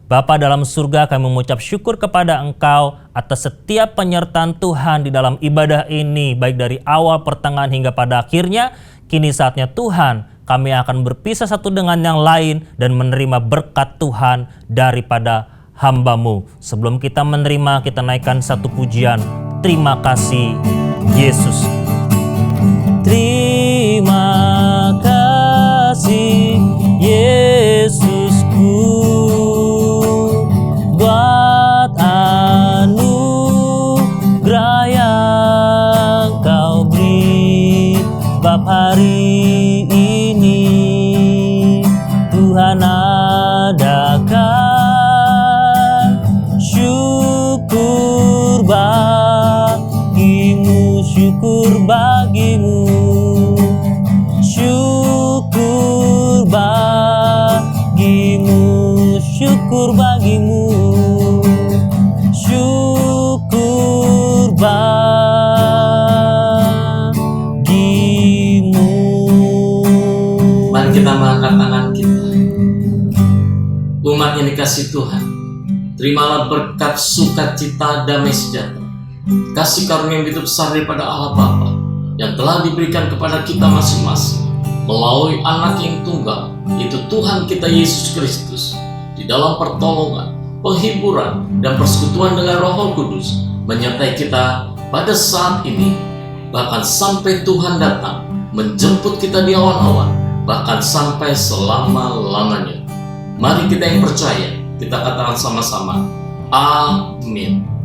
Bapa dalam surga, kami mengucap syukur kepada Engkau atas setiap penyertaan Tuhan di dalam ibadah ini, baik dari awal, pertengahan, hingga pada akhirnya. Kini saatnya Tuhan, kami akan berpisah satu dengan yang lain dan menerima berkat Tuhan daripada hamba-Mu. Sebelum kita menerima, kita naikkan satu pujian. Terima kasih, Yesus. Terima kasih, Yesusku. Buat anugerah yang kau beri Bapa hari ini. syukur bagimu, syukur bagimu, syukur bagimu, syukur bagimu. Mari kita mengangkat tangan kita. Umat yang dikasih Tuhan, terimalah berkat sukacita damai sejahtera, kasih karunia yang begitu besar daripada Allah Bapa yang telah diberikan kepada kita masing-masing melalui anak yang tunggal, yaitu Tuhan kita Yesus Kristus, di dalam pertolongan, penghiburan, dan persekutuan dengan Roh Kudus menyertai kita pada saat ini, bahkan sampai Tuhan datang menjemput kita di awan-awan, bahkan sampai selama-lamanya. Mari kita yang percaya, kita katakan sama-sama, amin.